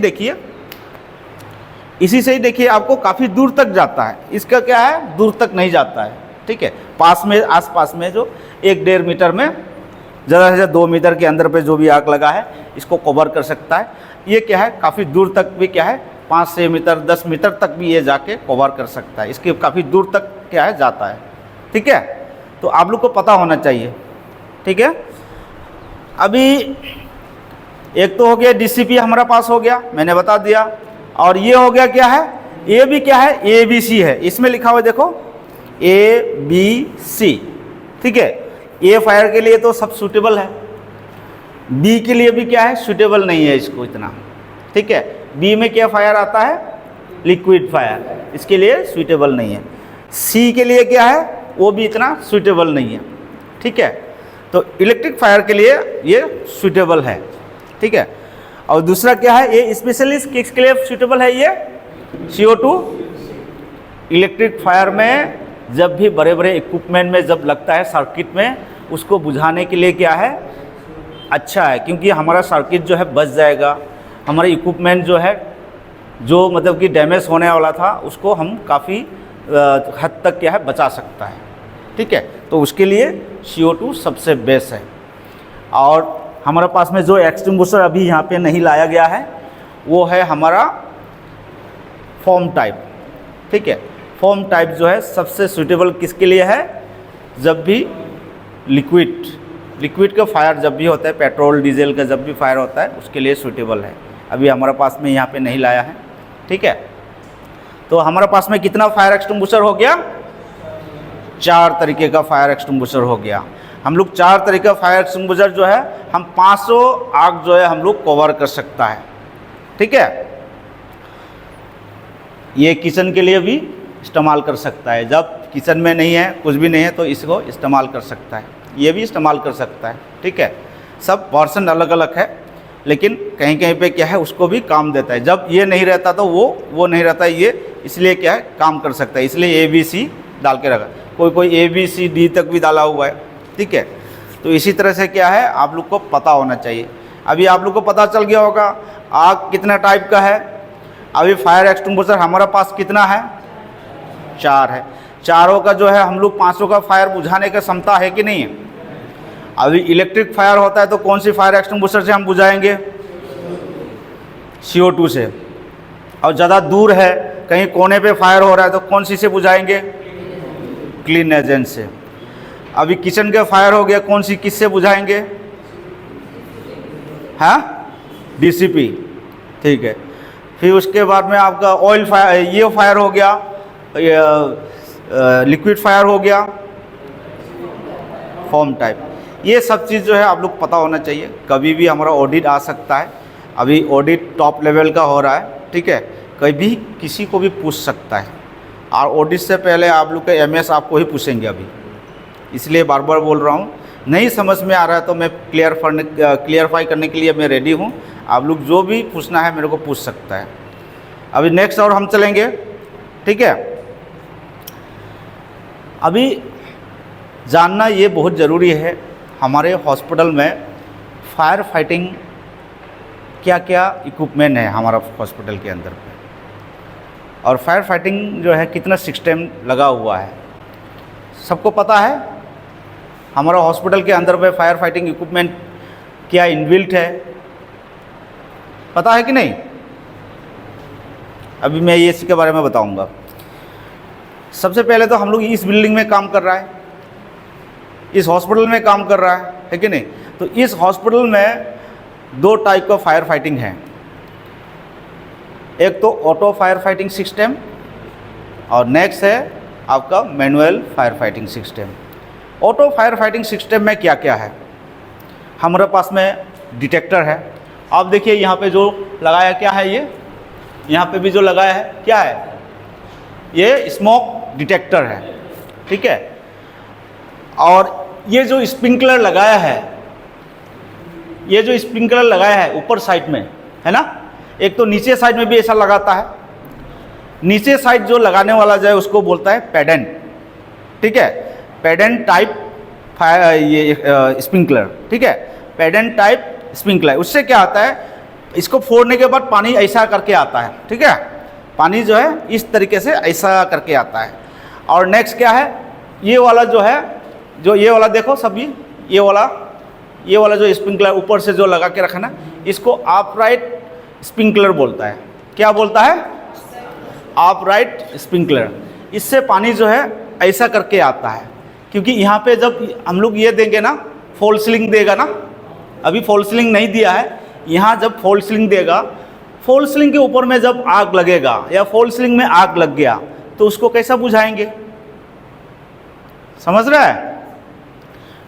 ही देखिए, आपको काफ़ी दूर तक जाता है। इसका क्या है, दूर तक नहीं जाता है, ठीक है। पास में, आसपास में जो 1-1.5 मीटर में, ज़्यादा से 2 मीटर के अंदर पे जो भी आग लगा है इसको कवर कर सकता है। ये क्या है, काफ़ी दूर तक भी क्या है, 5-6 मीटर 10 मीटर तक भी ये जाके कवर कर सकता है। इसके काफ़ी दूर तक क्या है, जाता है, ठीक है। तो आप लोग को पता होना चाहिए, ठीक है। अभी एक तो हो गया DCP हमारा पास हो गया, मैंने बता दिया। और ये हो गया क्या है, ये भी क्या है, ABC है, इसमें लिखा हुआ देखो ABC, ठीक है। A फायर के लिए तो सब सूटेबल है, B के लिए भी क्या है, सूटेबल नहीं है इसको इतना, ठीक है। B में क्या फायर आता है, लिक्विड फायर, इसके लिए सूटेबल नहीं है। C के लिए क्या है, वो भी इतना सूटेबल नहीं है, ठीक है। तो इलेक्ट्रिक फायर के लिए ये सूटेबल है, ठीक है। और दूसरा क्या है, ये स्पेशली किसके लिए सूटेबल है, ये CO2 इलेक्ट्रिक फायर में जब भी बड़े बड़े इक्विपमेंट में जब लगता है सर्किट में, उसको बुझाने के लिए क्या है, अच्छा है, क्योंकि हमारा सर्किट जो है बच जाएगा। हमारा इक्विपमेंट जो है, जो मतलब कि डैमेज होने वाला था, उसको हम काफ़ी हद तक क्या है, बचा सकता है, ठीक है। तो उसके लिए CO2 सबसे बेस्ट है। और हमारे पास में जो एक्सटिंग्विशर अभी यहाँ पे नहीं लाया गया है, वो है हमारा फोम टाइप, ठीक है। फोम टाइप जो है सबसे सूटेबल किसके लिए है, जब भी लिक्विड का फायर जब भी होता है, पेट्रोल डीजल का जब भी फायर होता है, उसके लिए सूटेबल है। अभी हमारे पास में यहाँ पे नहीं लाया है, ठीक है। तो हमारे पास में कितना फायर एक्सटिंग्विशर हो गया, 4 तरीके का फायर एक्सटिंग्विशर हो गया। हम लोग 4 तरीके का फायर एक्सटिंग्विशर जो है, हम 500 आग जो है हम लोग कवर कर सकता है, ठीक है। ये किचन के लिए भी इस्तेमाल कर सकता है, जब किचन में नहीं है, कुछ भी नहीं है, तो इसको इस्तेमाल कर सकता है। ये भी इस्तेमाल कर सकता है, ठीक है। सब वर्जन अलग अलग है, लेकिन कहीं कहीं पे क्या है, उसको भी काम देता है। जब ये नहीं रहता तो वो नहीं रहता है, ये इसलिए क्या है, काम कर सकता है। इसलिए ABC डाल के रखा, कोई ABCD तक भी डाला हुआ है, ठीक है। तो इसी तरह से क्या है, आप लोग को पता होना चाहिए। अभी आप लोग को पता चल गया होगा आग कितना टाइप का है। अभी फायर एक्सटिंग्विशर हमारा पास कितना है, 4 है। चारों का जो है हम लोग 500 का फायर बुझाने का क्षमता है कि नहीं है। अभी इलेक्ट्रिक फायर होता है तो कौन सी फायर एक्सटिंग्विशर से हम बुझाएंगे, CO2 से। और ज़्यादा दूर है, कहीं कोने पे फायर हो रहा है, तो कौन सी से बुझाएंगे, क्लीन एजेंट से। अभी किचन का फायर हो गया, कौन सी किससे बुझाएंगे, हाँ, DCP, ठीक है। फिर उसके बाद में आपका ऑयल फायर, ये फायर हो गया, लिक्विड फायर हो गया, फोम टाइप। ये सब चीज़ जो है आप लोग पता होना चाहिए। कभी भी हमारा ऑडिट आ सकता है, अभी ऑडिट टॉप लेवल का हो रहा है, ठीक है। कभी किसी को भी पूछ सकता है, और ऑडिट से पहले आप लोग के MS आपको ही पूछेंगे अभी, इसलिए बार बार बोल रहा हूँ। नहीं समझ में आ रहा है तो मैं क्लियरफाई करने के लिए मैं रेडी हूँ। आप लोग जो भी पूछना है मेरे को पूछ सकता है। अभी नेक्स्ट और हम चलेंगे, ठीक है। अभी जानना ये बहुत ज़रूरी है, हमारे हॉस्पिटल में फायर फाइटिंग क्या क्या इक्विपमेंट है हमारा हॉस्पिटल के अंदर पे, और फायर फाइटिंग जो है कितना सिस्टम लगा हुआ है, सबको पता है। हमारा हॉस्पिटल के अंदर पे फायर फाइटिंग इक्विपमेंट क्या इनबिल्ट है, पता है कि नहीं। अभी मैं ये इसके बारे में बताऊंगा। सबसे पहले तो हम लोग इस बिल्डिंग में काम कर रहा है, इस हॉस्पिटल में काम कर रहा है कि नहीं। तो इस हॉस्पिटल में 2 टाइप का फायर फाइटिंग है, एक तो ऑटो फायर फाइटिंग सिस्टम, और नेक्स्ट है आपका manual fire fighting system. Auto fire fighting system में क्या क्या है? हमारे पास में डिटेक्टर है। आप देखिए यहाँ पे जो लगाया क्या है, ये यहाँ पे भी जो लगाया है क्या है, ये स्मोक डिटेक्टर है, ठीक है। और ये जो स्प्रिंकलर लगाया है, ये जो स्प्रिंकलर लगाया है ऊपर साइड में है ना, एक तो नीचे साइड में भी ऐसा लगाता है। नीचे साइड जो लगाने वाला जो है उसको बोलता है पेडेंट, ठीक है, पेडेंट टाइप ये स्प्रिंकलर, ठीक है, पेडेंट टाइप स्प्रिंकलर। उससे क्या आता है, इसको फोड़ने के बाद पानी ऐसा करके आता है, ठीक है, पानी जो है इस तरीके से ऐसा करके आता है। और नेक्स्ट क्या है, ये वाला जो है, जो ये वाला देखो सभी, ये वाला जो स्प्रिंकलर ऊपर से जो लगा के रखा ना, इसको अपराइट स्प्रिंकलर बोलता है। क्या बोलता है? Upright sprinkler. इससे पानी जो है ऐसा करके आता है, क्योंकि यहाँ पे जब हम लोग ये देंगे ना, फॉल सीलिंग देगा ना, अभी फॉल सीलिंग नहीं दिया है, यहाँ जब फॉल सीलिंग देगा, फॉल सीलिंग के ऊपर में जब आग लगेगा या फॉल सीलिंग में आग लग गया तो उसको कैसा बुझाएंगे? समझ रहा है?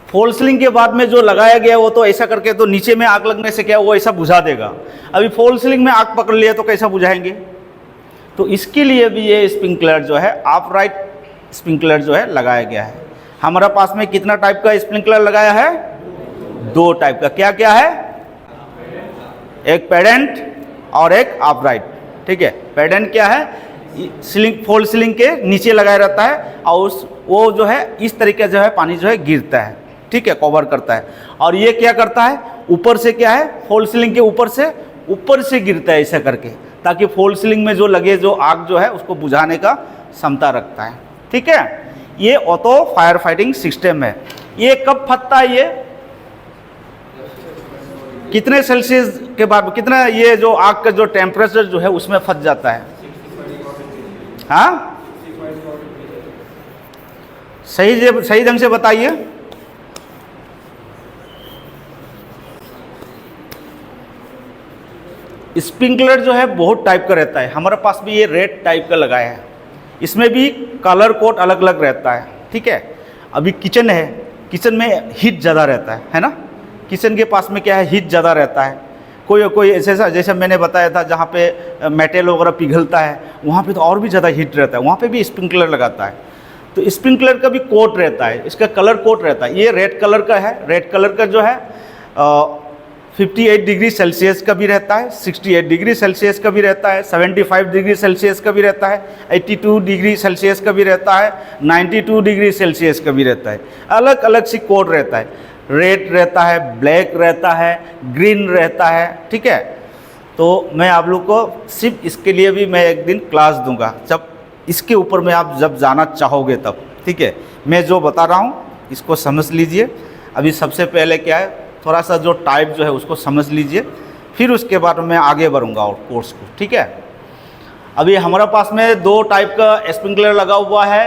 फॉल सीलिंग के बाद में जो लगाया गया वो तो ऐसा करके, तो नीचे में आग लगने से क्या वो ऐसा बुझा देगा। अभी फॉल सीलिंग में आग पकड़ लिया तो कैसा बुझाएंगे? तो इसके लिए भी ये स्प्रिंकलर जो है, अपराइट स्प्रिंकलर जो है लगाया गया है। हमारा पास में कितना टाइप का स्प्रिंकलर लगाया है? 2 टाइप का। क्या क्या है? एक पेडेंट और एक अपराइट, ठीक है। पेडेंट क्या है? सीलिंग, फॉल सीलिंग के नीचे लगाया रहता है और वो जो है इस तरीके जो है पानी जो है गिरता है, ठीक है, कवर करता है। और ये क्या करता है, ऊपर से क्या है, फॉल सीलिंग के ऊपर से गिरता है ऐसा करके, ताकि फॉल सीलिंग में जो लगे जो आग जो है उसको बुझाने का क्षमता रखता है, ठीक है। ये ऑटो फायर फाइटिंग सिस्टम है। ये कब फटता है? ये कितने सेल्सियस के बाद, कितना ये जो आग का जो टेम्परेचर जो है उसमें फट जाता है? हाँ, सही ढंग से बताइए। स्प्रिंकलर जो है बहुत टाइप का रहता है। हमारे पास भी ये रेड टाइप का लगाया है, इसमें भी कलर कोड अलग अलग रहता है, ठीक है। अभी किचन है, किचन में हीट ज़्यादा रहता है ना, किचन के पास में क्या है, हीट ज़्यादा रहता है। कोई ऐसा जैसे मैंने बताया था जहाँ पे मेटल वगैरह पिघलता है, वहाँ पे तो और भी ज़्यादा हीट रहता है, वहाँ पे भी स्प्रिंकलर लगाता है। तो स्प्रिंकलर का भी कोट रहता है, इसका कलर कोट रहता है। ये रेड कलर का है, रेड कलर का जो है 58 डिग्री सेल्सियस का भी रहता है, 68 डिग्री सेल्सियस का भी रहता है, 75 डिग्री सेल्सियस का भी रहता है, 82 डिग्री सेल्सियस का भी रहता है, 92 डिग्री सेल्सियस का भी रहता है। अलग अलग सी कोड रहता है, रेड रहता है, ब्लैक रहता है, ग्रीन रहता है, ठीक है। तो मैं आप लोग को सिर्फ इसके लिए भी मैं एक दिन क्लास दूंगा, जब इसके ऊपर में आप जब जाना चाहोगे तब, ठीक है। मैं जो बता रहा हूँ इसको समझ लीजिए। अभी सबसे पहले क्या है, थोड़ा सा जो टाइप जो है उसको समझ लीजिए, फिर उसके बाद मैं आगे बढ़ूँगा और कोर्स को, ठीक है। अभी हमारे पास में 2 टाइप का स्प्रिंकलर लगा हुआ है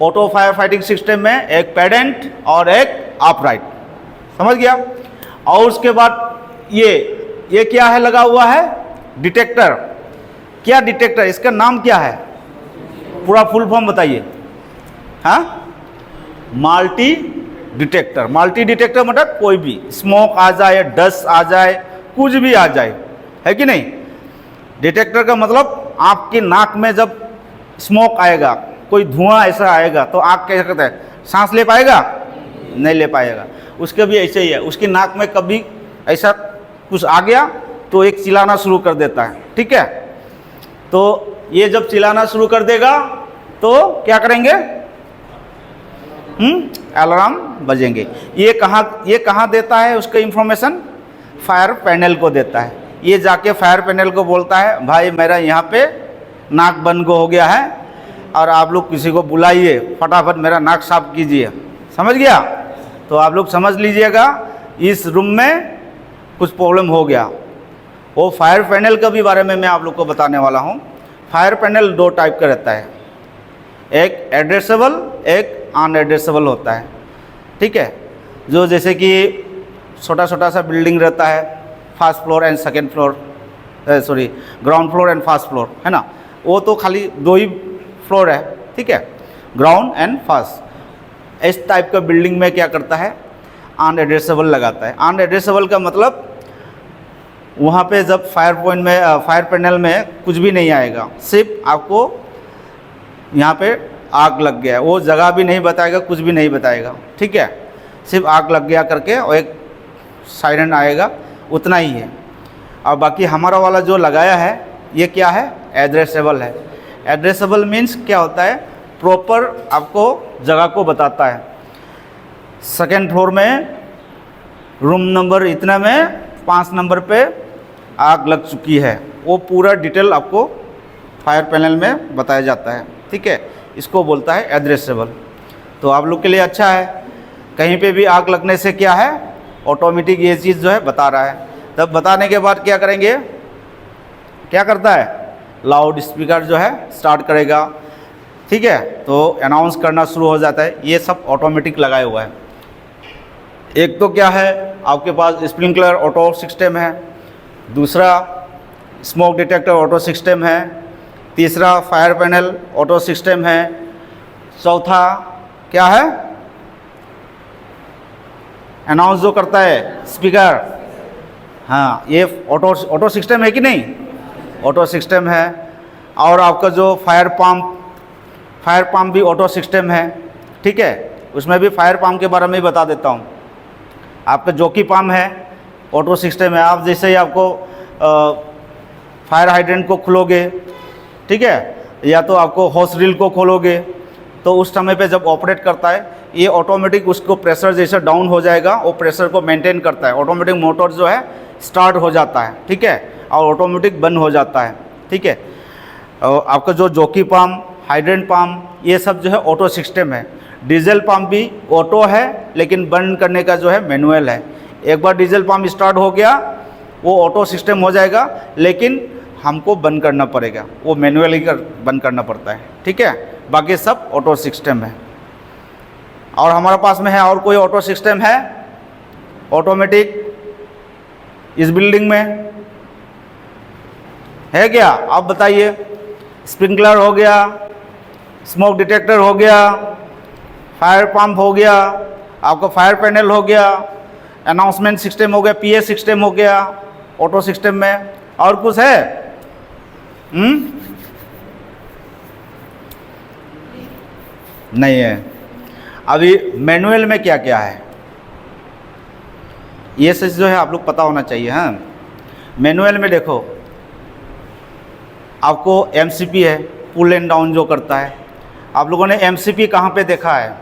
ऑटो फायर फाइटिंग सिस्टम में, एक पेडेंट और एक अपराइट, समझ गया। और उसके बाद ये क्या है लगा हुआ है, डिटेक्टर। क्या डिटेक्टर, इसका नाम क्या है, पूरा फुल फॉर्म बताइए। हाँ, मल्टी डिटेक्टर। मल्टी डिटेक्टर मतलब कोई भी स्मोक आ जाए, डस्ट आ जाए, कुछ भी आ जाए, है कि नहीं। डिटेक्टर का मतलब आपकी नाक में जब स्मोक आएगा, कोई धुआं ऐसा आएगा तो आग कैसे करता है, सांस ले पाएगा? नहीं ले पाएगा। उसके भी ऐसे ही है, उसकी नाक में कभी ऐसा कुछ आ गया तो एक चिल्लाना शुरू कर देता है, ठीक है। तो ये जब चिल्लाना शुरू कर देगा तो क्या करेंगे, अलार्म बजेंगे। ये कहाँ देता है उसका इंफॉर्मेशन, फायर पैनल को देता है। ये जाके फायर पैनल को बोलता है, भाई मेरा यहाँ पे नाक बंद हो गया है और आप लोग किसी को बुलाइए, फटाफट मेरा नाक साफ कीजिए। समझ गया? तो आप लोग समझ लीजिएगा इस रूम में कुछ प्रॉब्लम हो गया। वो फायर पैनल का भी बारे में मैं आप लोग को बताने वाला हूँ। फायर पैनल 2 टाइप का रहता है, एक एड्रेसेबल, एक अनएड्रेसेबल होता है, ठीक है। जो जैसे कि छोटा सा बिल्डिंग रहता है, first floor and second floor, ground floor and first floor, है ना। वो तो खाली 2 ही फ्लोर है, ठीक है, ग्राउंड एंड फर्स्ट। इस टाइप का बिल्डिंग में क्या करता है, अनएड्रेसेबल लगाता है। अनएड्रेसेबल का मतलब वहाँ पे जब फायर पॉइंट में फायर पैनल में कुछ भी नहीं आएगा, सिर्फ आपको यहाँ पे आग लग गया है, वो जगह भी नहीं बताएगा, कुछ भी नहीं बताएगा, ठीक है, सिर्फ आग लग गया करके और एक सायरन आएगा, उतना ही है। और बाकी हमारा वाला जो लगाया है ये क्या है, एड्रेसेबल है। एड्रेसेबल मीन्स क्या होता है, प्रॉपर आपको जगह को बताता है। सेकेंड फ्लोर में रूम नंबर इतना में 5 नंबर पे आग लग चुकी है, वो पूरा डिटेल आपको फायर पैनल में बताया जाता है, ठीक है, इसको बोलता है एड्रेसेबल। तो आप लोग के लिए अच्छा है, कहीं पे भी आग लगने से क्या है, ऑटोमेटिक ये चीज़ जो है बता रहा है। तब बताने के बाद क्या करेंगे, क्या करता है, लाउड स्पीकर जो है स्टार्ट करेगा, ठीक है, तो अनाउंस करना शुरू हो जाता है। ये सब ऑटोमेटिक लगाया हुआ है। एक तो क्या है, आपके पास स्प्रिंकलर ऑटो सिस्टम है, दूसरा स्मोक डिटेक्टर ऑटो सिस्टम है, तीसरा फायर पैनल ऑटो सिस्टम है, चौथा क्या है, अनाउंस जो करता है स्पीकर, हाँ ये ऑटो सिस्टम है कि नहीं, ऑटो सिस्टम है। और आपका जो फायर पंप भी ऑटो सिस्टम है, ठीक है, उसमें भी फायर पंप के बारे में ही बता देता हूँ। आपका जॉकी पंप है, ऑटो सिस्टम है। आप जैसे ही आपको फायर हाइड्रेंट को खोलोगे, ठीक है, या तो आपको होस ड्रिल को खोलोगे, तो उस समय पे जब ऑपरेट करता है ये ऑटोमेटिक उसको प्रेशर जैसे डाउन हो जाएगा, वो प्रेशर को मेंटेन करता है, ऑटोमेटिक मोटर जो है स्टार्ट हो जाता है, ठीक है, और ऑटोमेटिक बंद हो जाता है, ठीक है। और आपका जो जॉकी पंप, हाइड्रेंट पंप, ये सब जो है ऑटो सिस्टम है। डीजल पंप भी ऑटो है, लेकिन बंद करने का जो है मैनुअल है। एक बार डीजल पंप स्टार्ट हो गया वो ऑटो सिस्टम हो जाएगा, लेकिन हमको बंद करना पड़ेगा, वो मैनुअली बंद करना पड़ता है, ठीक है। बाकी सब ऑटो सिस्टम है। और हमारे पास में है और कोई ऑटो सिस्टम है ऑटोमेटिक इस बिल्डिंग में है क्या, आप बताइए। स्प्रिंकलर हो गया, स्मोक डिटेक्टर हो गया, फायर पंप हो गया, आपका फायर पैनल हो गया, अनाउंसमेंट सिस्टम हो गया, पीए सिस्टम हो गया ऑटो सिस्टम में। और कुछ है? नहीं है। अभी मैनुअल में क्या क्या है ये चीज़ जो है आप लोग पता होना चाहिए। हाँ, मैनुअल में देखो आपको एमसीपी है, पुल एंड डाउन जो करता है। आप लोगों ने एमसीपी कहाँ पे देखा है?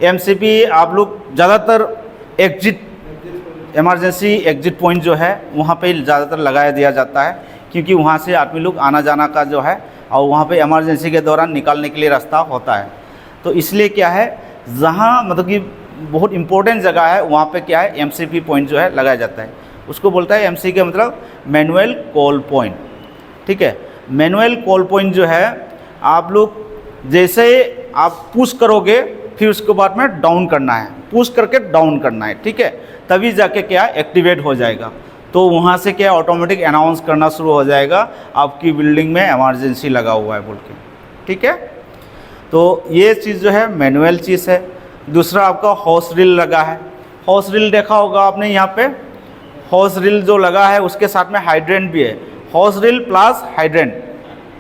एमसीपी आप लोग ज़्यादातर एग्जिट, इमरजेंसी एग्जिट पॉइंट जो है वहाँ पे ज़्यादातर लगाया दिया जाता है, क्योंकि वहाँ से आदमी लोग आना जाना का जो है, और वहाँ पे इमरजेंसी के दौरान निकालने के लिए रास्ता होता है। तो इसलिए क्या है, जहाँ मतलब कि बहुत इंपॉर्टेंट जगह है वहाँ पे क्या है, एमसीपी पॉइंट जो है लगाया जाता है। उसको बोलता है एमसी के मतलब मैनुअल कॉल पॉइंट, ठीक है। मैनुअल कॉल पॉइंट जो है आप लोग जैसे आप पुश करोगे फिर उसके बाद में डाउन करना है, पुश करके डाउन करना है, ठीक है, तभी जाके क्या एक्टिवेट हो जाएगा। तो वहाँ से क्या ऑटोमेटिक अनाउंस करना शुरू हो जाएगा आपकी बिल्डिंग में इमरजेंसी लगा हुआ है बोल के, ठीक है। तो ये चीज़ जो है मैनुअल चीज़ है। दूसरा आपका हॉस ड्रिल लगा है। हॉस ड्रिल देखा होगा आपने, यहाँ पे हॉस ड्रिल जो लगा है उसके साथ में हाइड्रेंट भी है, हॉस ड्रिल प्लस हाइड्रेंट,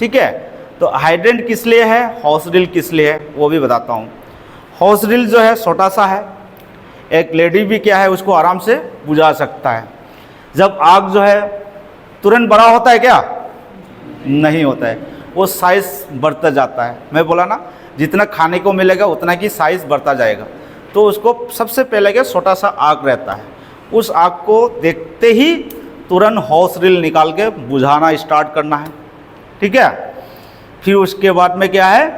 ठीक है। तो हाइड्रेंट किस लिए है, हॉस ड्रिल किस लिए है, वो भी बताता हूँ। हॉस ड्रिल जो है छोटा सा है, एक लेडी भी क्या है उसको आराम से बुझा सकता है। जब आग जो है तुरंत बड़ा होता है क्या? नहीं होता है, वो साइज़ बढ़ता जाता है। मैं बोला ना, जितना खाने को मिलेगा उतना की साइज़ बढ़ता जाएगा। तो उसको सबसे पहले क्या छोटा सा आग रहता है, उस आग को देखते ही तुरंत हॉस ड्रिल निकाल के बुझाना स्टार्ट करना है, ठीक है। फिर उसके बाद में क्या है,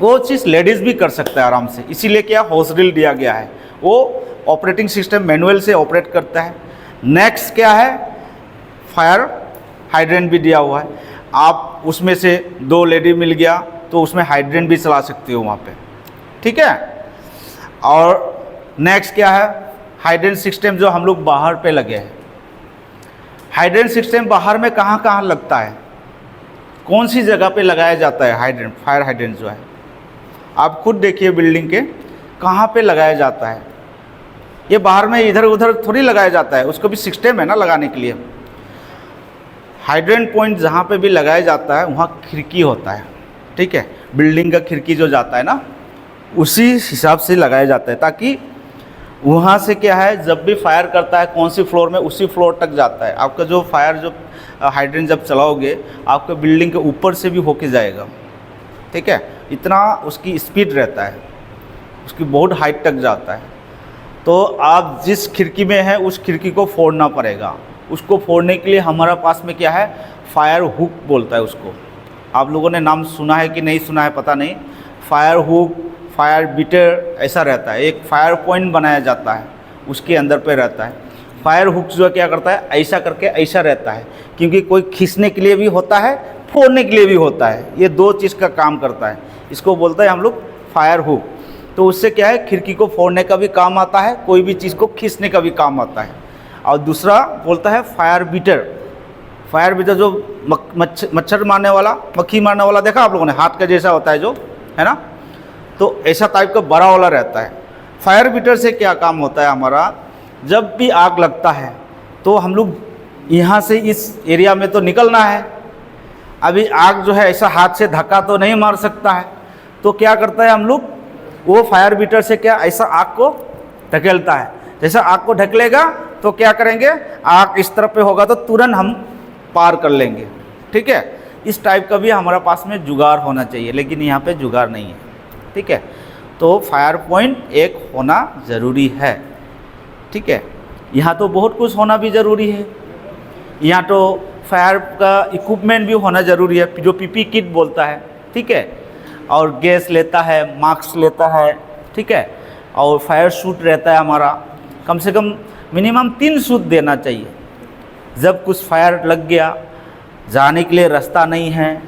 वो चीज़ लेडीज़ भी कर सकता है आराम से, इसीलिए क्या हॉस ड्रिल दिया गया है। वो ऑपरेटिंग सिस्टम मैनुअल से ऑपरेट करता है। नेक्स्ट क्या है, फायर हाइड्रेंट भी दिया हुआ है। आप उसमें से 2 लेडी मिल गया तो उसमें हाइड्रेंट भी चला सकते हो वहाँ पे, ठीक है। और नेक्स्ट क्या है, हाइड्रेंट सिस्टम जो हम लोग बाहर पे लगे हैं। हाइड्रेंट सिस्टम बाहर में कहाँ कहाँ लगता है, कौन सी जगह पे लगाया जाता है हाइड्रेंट, फायर हाइड्रेंट जो है, आप खुद देखिए बिल्डिंग के कहाँ पे लगाया जाता है? ये बाहर में इधर उधर थोड़ी लगाया जाता है, उसको भी सिस्टम है ना लगाने के लिए। हाइड्रेंट पॉइंट जहाँ पे भी लगाया जाता है वहाँ खिड़की होता है, ठीक है, बिल्डिंग का खिड़की जो जाता है ना, उसी हिसाब से लगाया जाता है, ताकि वहाँ से क्या है, जब भी फायर करता है कौन सी फ्लोर में, उसी फ्लोर तक जाता है। आपका जो फायर जो हाइड्रेंट जब चलाओगे आपके बिल्डिंग के ऊपर से भी होके जाएगा, ठीक है, इतना उसकी स्पीड रहता है, उसकी बहुत हाइट तक जाता है। तो आप जिस खिड़की में है उस खिड़की को फोड़ना पड़ेगा। उसको फोड़ने के लिए हमारा पास में क्या है, फायर हुक बोलता है उसको। आप लोगों ने नाम सुना है कि नहीं सुना है पता नहीं। फायर हुक, फायर बीटर ऐसा रहता है। एक फायर पॉइंट बनाया जाता है, उसके अंदर पे रहता है। फायर हुक जो क्या करता है, ऐसा करके ऐसा रहता है, क्योंकि कोई खींचने के लिए भी होता है, फोड़ने के लिए भी होता है। ये दो चीज़ का काम करता है। इसको बोलते हैं हम लोग फायर हुक। तो उससे क्या है, खिड़की को फोड़ने का भी काम आता है, कोई भी चीज़ को खींचने का भी काम आता है। और दूसरा बोलता है फायर बीटर। फायर बीटर जो मच्छर मारने वाला, मक्खी मारने वाला देखा आप लोगों ने, हाथ का जैसा होता है जो, है ना, तो ऐसा टाइप का बड़ा वाला रहता है। फायर बीटर से क्या काम होता है हमारा, जब भी आग लगता है तो हम लोग यहाँ से इस एरिया में तो निकलना है। अभी आग जो है ऐसा हाथ से धक्का तो नहीं मार सकता है, तो क्या करता है हम लोग, वो फायर बीटर से क्या ऐसा आग को ढकेलता है। जैसा आग को ढकेलेगा तो क्या करेंगे, आग इस तरफ पे होगा तो तुरंत हम पार कर लेंगे, ठीक है। इस टाइप का भी हमारा पास में जुगाड़ होना चाहिए, लेकिन यहाँ पे जुगाड़ नहीं है, ठीक है। तो फायर पॉइंट एक होना ज़रूरी है, ठीक है। यहाँ तो बहुत कुछ होना भी ज़रूरी है। यहाँ तो फायर का इक्विपमेंट भी होना ज़रूरी है, जो पीपी किट बोलता है, ठीक है। और गैस लेता है, मास्क लेता है, ठीक है। और फायर सूट रहता है हमारा, कम से कम मिनिमम 3 सूट देना चाहिए। जब कुछ फायर लग गया, जाने के लिए रास्ता नहीं है,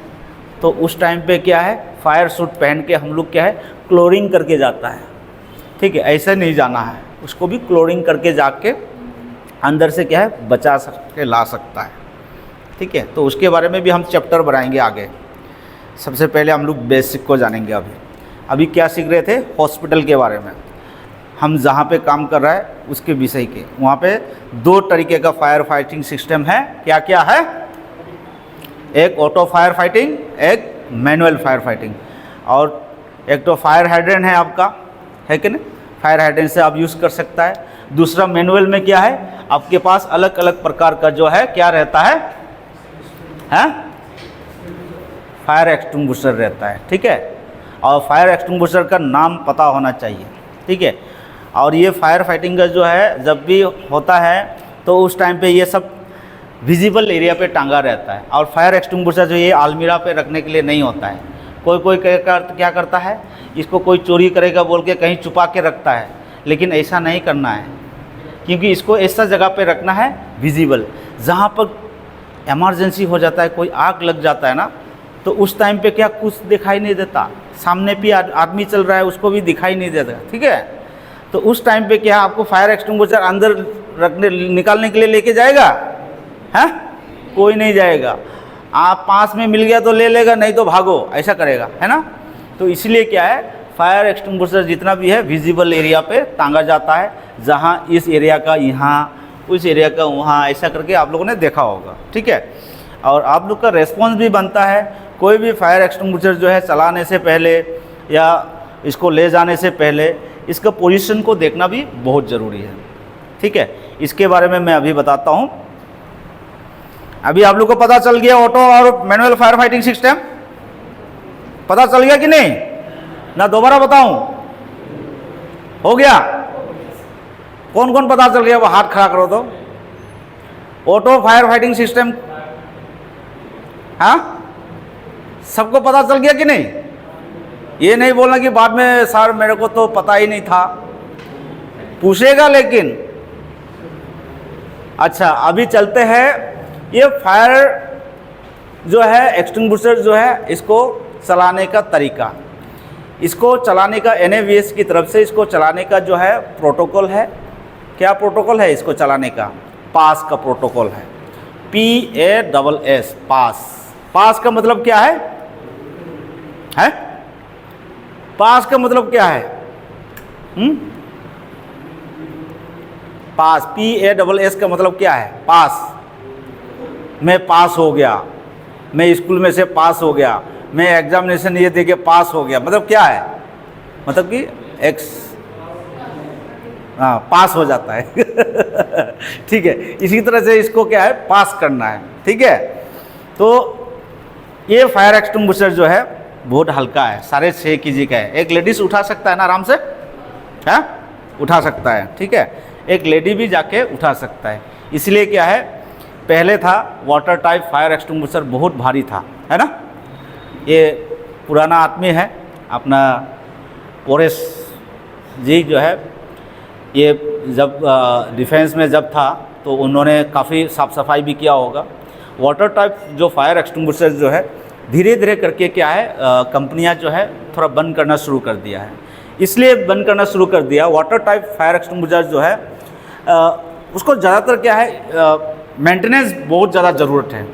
तो उस टाइम पे क्या है, फायर सूट पहन के हम लोग क्या है, क्लोरिंग करके जाता है, ठीक है। ऐसे नहीं जाना है, उसको भी क्लोरिंग करके जाके अंदर से क्या है, बचा के ला सकता है, ठीक है। तो उसके बारे में भी हम चैप्टर बनाएंगे आगे। सबसे पहले हम लोग बेसिक को जानेंगे। अभी क्या सीख रहे थे, हॉस्पिटल के बारे में। हम जहाँ पे काम कर रहा है उसके विषय के, वहाँ पे 2 तरीके का फायर फाइटिंग सिस्टम है। क्या क्या है, एक ऑटो फायर फाइटिंग, एक मैनुअल फायर फाइटिंग। और एक तो फायर हाइड्रेंट है आपका, है कि नहीं, फायर हाइड्रेंट से आप यूज़ कर सकता है। दूसरा मैनुअल में क्या है, आपके पास अलग अलग प्रकार का जो है क्या रहता है, फायर एक्सटिंग्विशर रहता है, ठीक है। और फायर एक्सटिंग्विशर का नाम पता होना चाहिए, ठीक है। और ये फायर फाइटिंग का जो है जब भी होता है तो उस टाइम पे ये सब विजिबल एरिया पे टांगा रहता है। और फायर एक्सटिंग्विशर जो ये अलमीरा पे रखने के लिए नहीं होता है। कोई क्या करता है, इसको कोई चोरी करेगा बोल के कहीं छुपा के रखता है, लेकिन ऐसा नहीं करना है, क्योंकि इसको ऐसा जगह पे रखना है विजिबल, जहाँ पर इमरजेंसी हो जाता है, कोई आग लग जाता है ना, तो उस टाइम पे क्या कुछ दिखाई नहीं देता, सामने भी आदमी चल रहा है उसको भी दिखाई नहीं देता, ठीक है। तो उस टाइम पे क्या आपको फायर एक्सटिंग्विशर अंदर रखने निकालने के लिए लेके जाएगा, है, कोई नहीं जाएगा। आप पास में मिल गया तो ले लेगा, नहीं तो भागो, ऐसा करेगा, है ना। तो इसलिए क्या है, फायर एक्सटिंग्विशर जितना भी है विजिबल एरिया पे टांगा जाता है, जहाँ इस एरिया का यहाँ, उस एरिया का वहाँ, ऐसा करके आप लोगों ने देखा होगा, ठीक है। और आप लोग का रेस्पॉन्स भी बनता है। कोई भी फायर एक्सटिंग्विशर जो है चलाने से पहले या इसको ले जाने से पहले इसका पोजीशन को देखना भी बहुत ज़रूरी है, ठीक है। इसके बारे में मैं अभी बताता हूँ। अभी आप लोग को पता चल गया ऑटो और मैनुअल फायर फाइटिंग सिस्टम, पता चल गया कि नहीं, ना दोबारा बताऊं, हो गया? कौन कौन पता चल गया वो हाथ खड़ा करो तो। ऑटो फायर फाइटिंग सिस्टम, हाँ, सबको पता चल गया कि नहीं? ये नहीं बोलना कि बाद में सर मेरे को तो पता ही नहीं था, पूछेगा लेकिन। अच्छा, अभी चलते हैं। ये फायर जो है एक्सटिंग्विशर जो है, इसको चलाने का तरीका, इसको चलाने का NAVS की तरफ से इसको चलाने का जो है प्रोटोकॉल है। क्या प्रोटोकॉल है इसको चलाने का? पास का प्रोटोकॉल है, PASS, पास। पास का मतलब क्या है? पास का मतलब क्या है? पास, PASS का मतलब क्या है? पास। मैं पास हो गया, मैं स्कूल में से पास हो गया, मैं एग्जामिनेशन ये दे के पास हो गया, मतलब क्या है? मतलब कि पास हो जाता है। ठीक है, इसी तरह से इसको क्या है? पास करना है। ठीक है, तो ये फायर एक्सटिंग्विशर जो है बहुत हल्का है, 6.5 kg का है। एक लेडीज उठा सकता है ना आराम से, है उठा सकता है। ठीक है, एक लेडी भी जाके उठा सकता है। इसलिए क्या है, पहले था वाटर टाइप फायर एक्सटिंग्विशर बहुत भारी था, है ना। ये पुराना आदमी है अपना पोरेस जी जो है, ये जब डिफेंस में जब था तो उन्होंने काफ़ी साफ़ सफाई भी किया होगा। वाटर टाइप जो फायर एक्सटिंग्विशर जो है धीरे धीरे करके क्या है, कंपनियां जो है थोड़ा बंद करना शुरू कर दिया है। इसलिए बंद करना शुरू कर दिया, वाटर टाइप फायर एक्सटिंग्विशर जो है उसको ज़्यादातर क्या है, मेंटेनेंस बहुत ज़्यादा ज़रूरत है,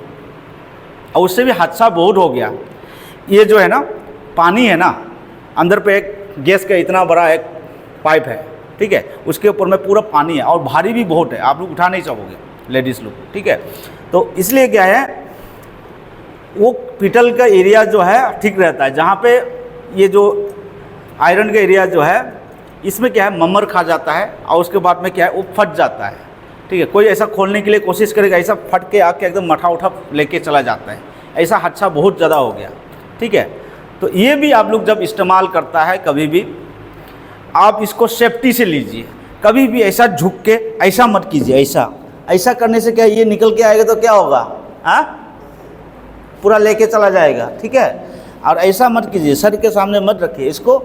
और उससे भी हादसा बहुत हो गया। ये जो है ना पानी है ना, अंदर पे एक गैस का इतना बड़ा एक पाइप है, ठीक है, उसके ऊपर में पूरा पानी है और भारी भी बहुत है, आप लोग उठा नहीं सकोगे लेडीज़ लोग। ठीक है, तो इसलिए क्या है, वो पीतल का एरिया जो है ठीक रहता है। जहाँ पे ये जो आयरन का एरिया जो है, इसमें क्या है, ममर खा जाता है और उसके बाद में क्या है, वो फट जाता है। ठीक है, कोई ऐसा खोलने के लिए कोशिश करेगा, ऐसा फट के आके एकदम मठा उठा लेके चला जाता है। ऐसा हादसा बहुत ज़्यादा हो गया। ठीक है, तो ये भी आप लोग जब इस्तेमाल करता है, कभी भी आप इसको सेफ्टी से लीजिए। कभी भी ऐसा झुक के ऐसा मत कीजिए। ऐसा करने से क्या ये निकल के आएगा तो क्या होगा, हाँ, पूरा लेके चला जाएगा। ठीक है, और ऐसा मत कीजिए, सर के सामने मत रखिए इसको।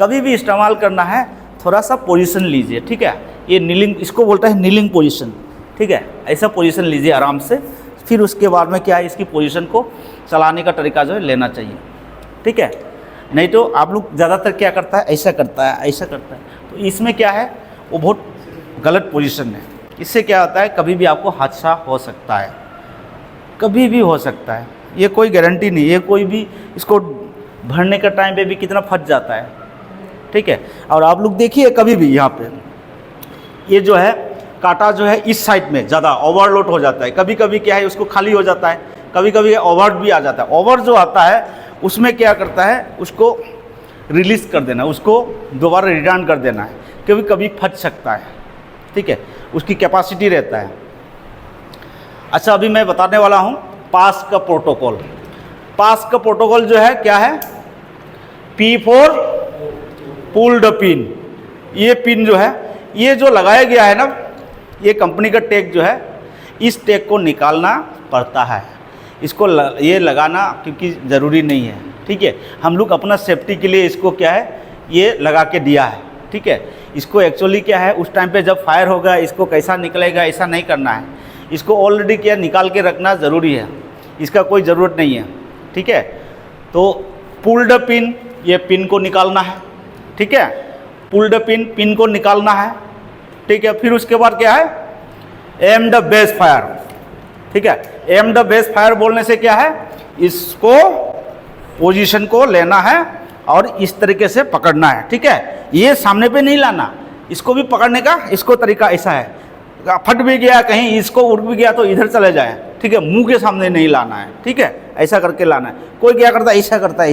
कभी भी इस्तेमाल करना है, थोड़ा सा पोजीशन लीजिए। ठीक है, ये नीलिंग, इसको बोलता है नीलिंग पोजीशन। ठीक है, ऐसा पोजीशन लीजिए आराम से, फिर उसके बाद में क्या है, इसकी पोजीशन को चलाने का तरीका जो है लेना चाहिए। ठीक है, नहीं तो आप लोग ज़्यादातर क्या करता है, ऐसा करता है, ऐसा करता है, तो इसमें क्या है, वो बहुत गलत पोजीशन है। इससे क्या होता है, कभी भी आपको हादसा हो सकता है, कभी भी हो सकता है, ये कोई गारंटी नहीं है। कोई भी इसको भरने का टाइम पे भी कितना फट जाता है। ठीक है, और आप लोग देखिए कभी भी यहाँ पे ये जो है कांटा जो है इस साइड में ज़्यादा ओवरलोड हो जाता है। कभी कभी क्या है, उसको खाली हो जाता है, कभी कभी ओवर भी आ जाता है। ओवर जो आता है उसमें क्या करता है, उसको रिलीज़ कर देना, उसको दोबारा रिटर्न कर देना है। कभी कभी फट सकता है। ठीक है, उसकी कैपेसिटी रहता है। अच्छा, अभी मैं बताने वाला हूँ पास का प्रोटोकॉल। पास का प्रोटोकॉल जो है क्या है, P4 पुल्ड पिन। ये पिन जो है, ये जो लगाया गया है ना, ये कंपनी का टैग जो है, इस टैग को निकालना पड़ता है। इसको ये लगाना क्योंकि ज़रूरी नहीं है। ठीक है, हम लोग अपना सेफ्टी के लिए इसको क्या है, ये लगा के दिया है। ठीक है, इसको एक्चुअली क्या है, उस टाइम पे जब फायर होगा इसको कैसा निकलेगा, ऐसा नहीं करना है। इसको ऑलरेडी क्या निकाल के रखना ज़रूरी है, इसका कोई ज़रूरत नहीं है। ठीक है, तो पुल्ड पिन, ये पिन को निकालना है। ठीक है, पुल्ड पिन को निकालना है। ठीक है, फिर उसके बाद क्या है, एम द बेस फायर। ठीक है, एम द बेस फायर बोलने से क्या है, इसको पोजीशन को लेना है और इस तरीके से पकड़ना है। ठीक है, ये सामने पे नहीं लाना, इसको भी पकड़ने का इसको तरीका ऐसा है, फट भी गया कहीं, इसको उड़ भी गया तो इधर चले जाए। ठीक है, मुंह के सामने नहीं लाना है। ठीक है, ऐसा करके लाना है। कोई क्या करता है, ऐसा करता है,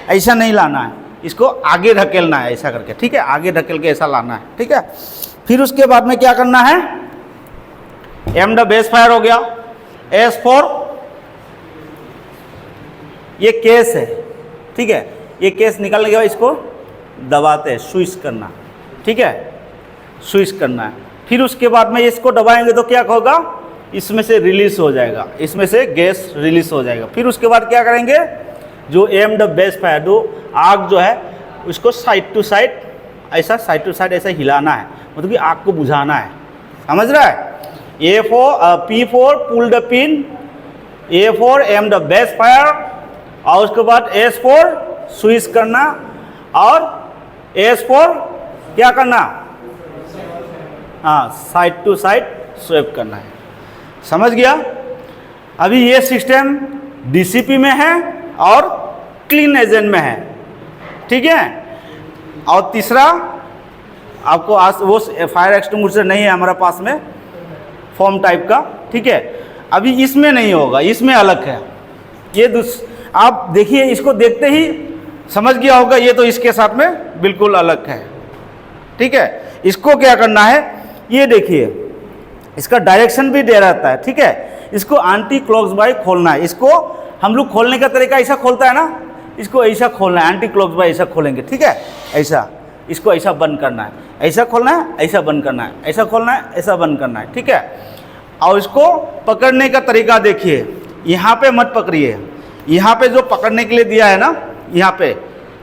ऐसा नहीं लाना है, इसको आगे ढकेलना है ऐसा करके। ठीक है, आगे ढकेल के ऐसा लाना है। ठीक है, फिर उसके बाद में क्या करना है, एम द बेस फायर हो गया। एस फॉर, ये केस है। ठीक है, ये केस निकालने के बाद इसको दबाते हैं, स्विच करना। ठीक है, स्विच करना है। फिर उसके बाद में इसको दबाएंगे तो क्या होगा, इसमें से रिलीज हो जाएगा, इसमें से गैस रिलीज हो जाएगा। फिर उसके बाद क्या करेंगे, जो एम द बेस फायर, जो आग जो है उसको साइड टू साइड ऐसा, साइड टू साइड ऐसा हिलाना है, मतलब कि आग को बुझाना है। समझ रहा है, P4 pull the pin, A4 aim the base fire, और उसके बाद S4 स्विच करना, और S4 क्या करना, हाँ, साइड टू साइड स्वेप करना है। समझ गया। अभी ये सिस्टम DCP में है और क्लीन एजेंट में है। ठीक है, और तीसरा आपको आज वो फायर एक्सटिंग्विशर नहीं है हमारे पास में फॉर्म टाइप का, ठीक है। अभी इसमें नहीं होगा, इसमें अलग है ये। आप देखिए, इसको देखते ही समझ गया होगा ये तो इसके साथ में बिल्कुल अलग है, ठीक है। इसको क्या करना है, ये देखिए इसका डायरेक्शन भी दे रहता है, ठीक है। इसको एंटी क्लॉकवाइज खोलना है। इसको हम लोग खोलने का तरीका ऐसा खोलता है ना, इसको ऐसा खोलना है, एंटी क्लॉकवाइज ऐसा खोलेंगे, ठीक है। ऐसा, इसको ऐसा बंद करना है, ऐसा खोलना है, ऐसा बंद करना है, ऐसा खोलना है, ऐसा बंद करना है, ठीक है। और इसको पकड़ने का तरीका देखिए, यहाँ पे मत पकड़िए, यहाँ पे जो पकड़ने के लिए दिया है ना, यहाँ पे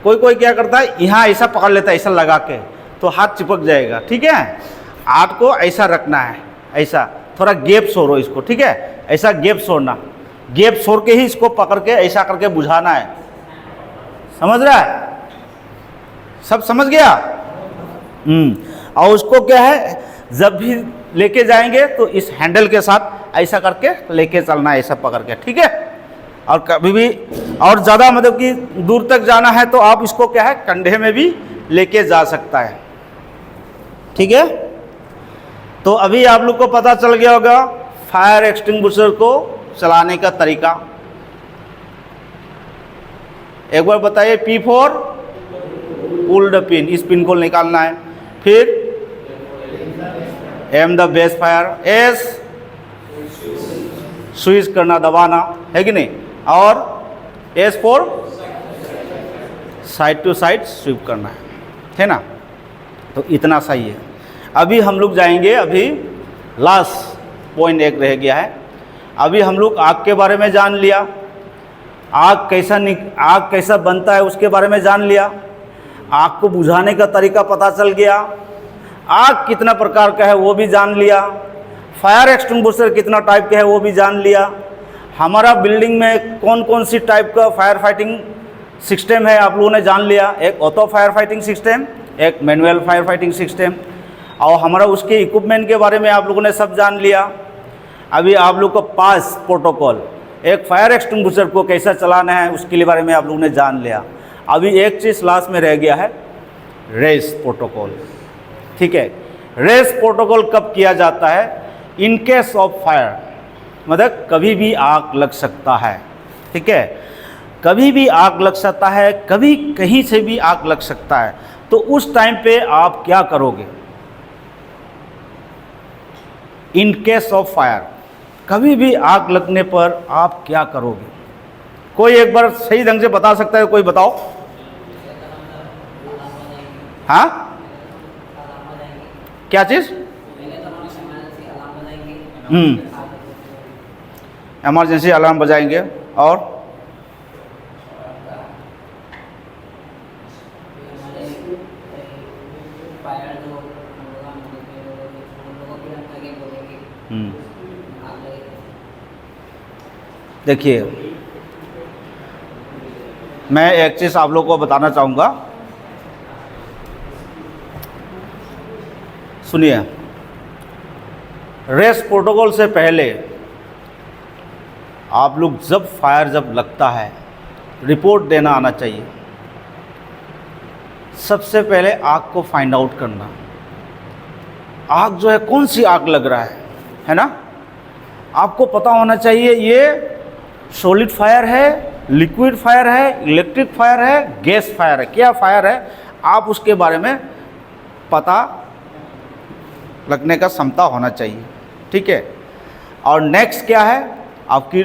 कोई कोई क्या करता है, यहाँ ऐसा पकड़ लेता है ऐसा लगा के, तो हाथ चिपक जाएगा, ठीक है। हाथ को ऐसा रखना है, ऐसा थोड़ा गैप छोड़ो इसको, ठीक है। ऐसा गैप छोड़ना, गैप छोड़ के ही इसको पकड़ के ऐसा करके बुझाना है। समझ रहा है, सब समझ गया? और उसको क्या है, जब भी लेके जाएंगे तो इस हैंडल के साथ ऐसा करके लेके चलना है, ऐसा पकड़ के, ठीक है। और कभी भी और ज़्यादा मतलब कि दूर तक जाना है तो आप इसको क्या है, कंधे में भी लेके जा सकता है, ठीक है। तो अभी आप लोग को पता चल गया होगा फायर एक्सटिंग्विशर को चलाने का तरीका। एक बार बताइए, P4 पुल द पिन, इस पिन को निकालना है। फिर aim the base fire, S switch करना, दबाना है कि नहीं, और S for side to side sweep करना है ना। तो इतना सही है। अभी हम लोग जाएंगे, अभी लास्ट पॉइंट एक रह गया है। अभी हम लोग आग के बारे में जान लिया, आग कैसा बनता है उसके बारे में जान लिया, आग को बुझाने का तरीका पता चल गया, आग कितना प्रकार का है वो भी जान लिया, फायर एक्सटिंग्विशर कितना टाइप का है वो भी जान लिया, हमारा बिल्डिंग में कौन कौन सी टाइप का फायर फाइटिंग सिस्टम है आप लोगों ने जान लिया। एक ऑटो फायर फाइटिंग सिस्टम, एक मैनुअल फायर फाइटिंग सिस्टम, और हमारा उसके इक्विपमेंट के बारे में आप लोगों ने सब जान लिया। अभी आप लोग को पास प्रोटोकॉल, एक फायर एक्सटिंग्विशर को कैसा चलाना है उसके बारे में आप लोगों ने जान लिया। अभी एक चीज़ लास्ट में रह गया है, रेस प्रोटोकॉल, ठीक है। रेस प्रोटोकॉल कब किया जाता है, इन केस ऑफ फायर, मतलब कभी भी आग लग सकता है, ठीक है। कभी भी आग लग सकता है, कभी कहीं से भी आग लग सकता है, तो उस टाइम पे आप क्या करोगे। इन केस ऑफ फायर, कभी भी आग लगने पर आप क्या करोगे। कोई एक बार सही ढंग से बता सकता है, कोई बताओ। हाँ, क्या चीज? इमरजेंसी अलार्म बजाएंगे, और देखिए, मैं एक चीज़ आप लोगों को बताना चाहूँगा, सुनिए। रेस प्रोटोकॉल से पहले आप लोग जब फायर जब लगता है, रिपोर्ट देना आना चाहिए। सबसे पहले आग को फाइंड आउट करना, आग जो है कौन सी आग लग रहा है ना। आपको पता होना चाहिए ये सॉलिड फायर है, लिक्विड फायर है, इलेक्ट्रिक फायर है, गैस फायर है, क्या फायर है, आप उसके बारे में पता लगने का क्षमता होना चाहिए, ठीक है। और नेक्स्ट क्या है, आपकी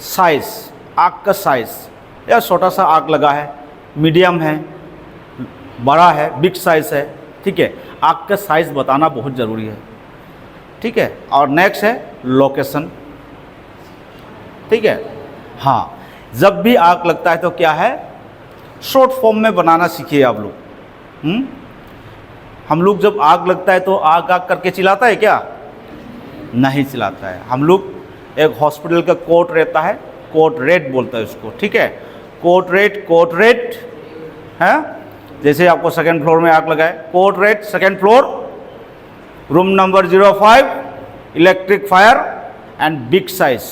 साइज़, आग का साइज़, या छोटा सा आग लगा है, मीडियम है, बड़ा है, बिग साइज़ है, ठीक है। आग का साइज़ बताना बहुत ज़रूरी है, ठीक है। और नेक्स्ट है लोकेशन, ठीक है। हाँ, जब भी आग लगता है तो क्या है, शॉर्ट फॉर्म में बनाना सीखिए आप लोग। हम लोग जब आग लगता है तो आग आग करके चिल्लाता है क्या, नहीं चिल्लाता है। हम लोग एक हॉस्पिटल का कोड रहता है, कोड रेड बोलता है उसको, ठीक है। कोड रेड है, जैसे आपको सेकंड फ्लोर में आग लगा है, code red second floor, room number 05, electric fire and big size.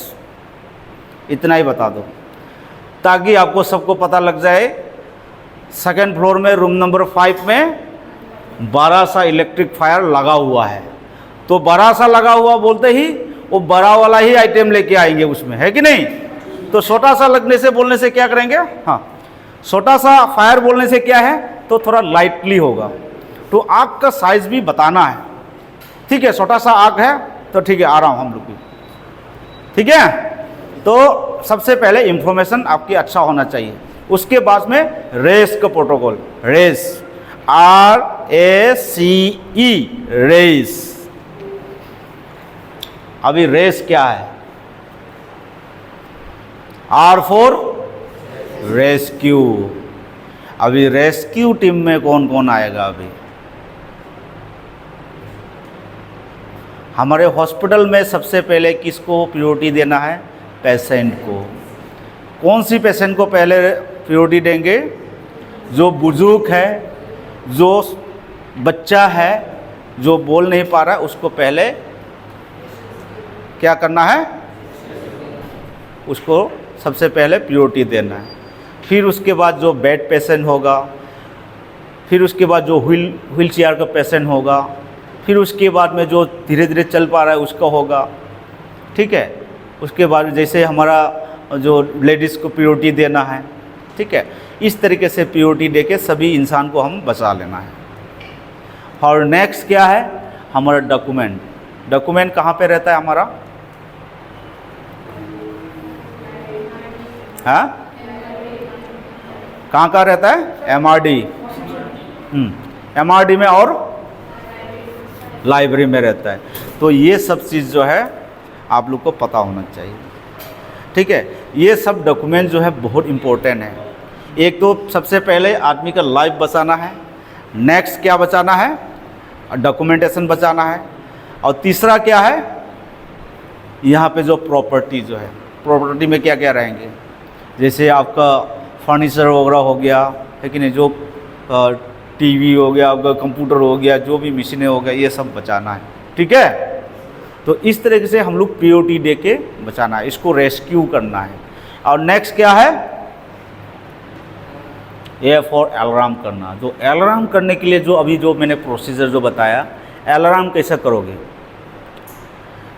इतना ही बता दो ताकि आपको सबको पता लग जाए। सेकंड फ्लोर में रूम नंबर 5 में बड़ा सा इलेक्ट्रिक फायर लगा हुआ है, तो बड़ा सा लगा हुआ बोलते ही वो बड़ा वाला ही आइटम लेके आएंगे उसमें, है कि नहीं। तो छोटा सा लगने से बोलने से क्या करेंगे, हाँ छोटा सा फायर बोलने से क्या है, तो थोड़ा लाइटली होगा। तो आग का साइज भी बताना है, ठीक है। छोटा सा आग है तो ठीक है, आ रहा हूँ हम लोग भी, ठीक है। तो सबसे पहले इंफॉर्मेशन आपकी अच्छा होना चाहिए। उसके बाद में रेस का प्रोटोकॉल, रेस RACE, रेस। अभी रेस क्या है, R फॉर रेस्क्यू। अभी रेस्क्यू टीम में कौन कौन आएगा, अभी हमारे हॉस्पिटल में सबसे पहले किसको प्रायोरिटी देना है, पेशेंट को। कौन सी पेशेंट को पहले प्रायोरिटी देंगे, जो बुजुर्ग है, जो बच्चा है, जो बोल नहीं पा रहा है, उसको पहले क्या करना है, उसको सबसे पहले प्रायोरिटी देना है। फिर उसके बाद जो बेड पेशेंट होगा, फिर उसके बाद जो व्हील चेयर का पेशेंट होगा, फिर उसके बाद में जो धीरे धीरे चल पा रहा है उसका होगा, ठीक है। उसके बाद जैसे हमारा जो लेडीज़ को प्रायोरिटी देना है, ठीक है। इस तरीके से प्रायोरिटी देके सभी इंसान को हम बचा लेना है। और नेक्स्ट क्या है, हमारा डॉक्यूमेंट। डॉक्यूमेंट कहाँ पे रहता है हमारा, हाँ कहाँ रहता है, MRD, MRD में और लाइब्रेरी में रहता है। तो ये सब चीज़ जो है आप लोग को पता होना चाहिए, ठीक है। ये सब डॉक्यूमेंट जो है बहुत इम्पोर्टेंट है। एक तो सबसे पहले आदमी का लाइफ बचाना है, नेक्स्ट क्या बचाना है, डॉक्यूमेंटेशन बचाना है, और तीसरा क्या है, यहाँ पे जो प्रॉपर्टी जो है, प्रॉपर्टी में क्या क्या रहेंगे, जैसे आपका फर्नीचर वगैरह हो गया, है कि नहीं, जो टीवी हो गया, आपका कंप्यूटर हो गया, जो भी मशीनें हो गया, ये सब बचाना है, ठीक है। तो इस तरीके से हम लोग प्रायोरिटी दे के बचाना है, इसको रेस्क्यू करना है। और नेक्स्ट क्या है, ए फॉर अलार्म करना। जो अलार्म करने के लिए जो अभी जो मैंने प्रोसीजर जो बताया, अलार्म कैसे करोगे,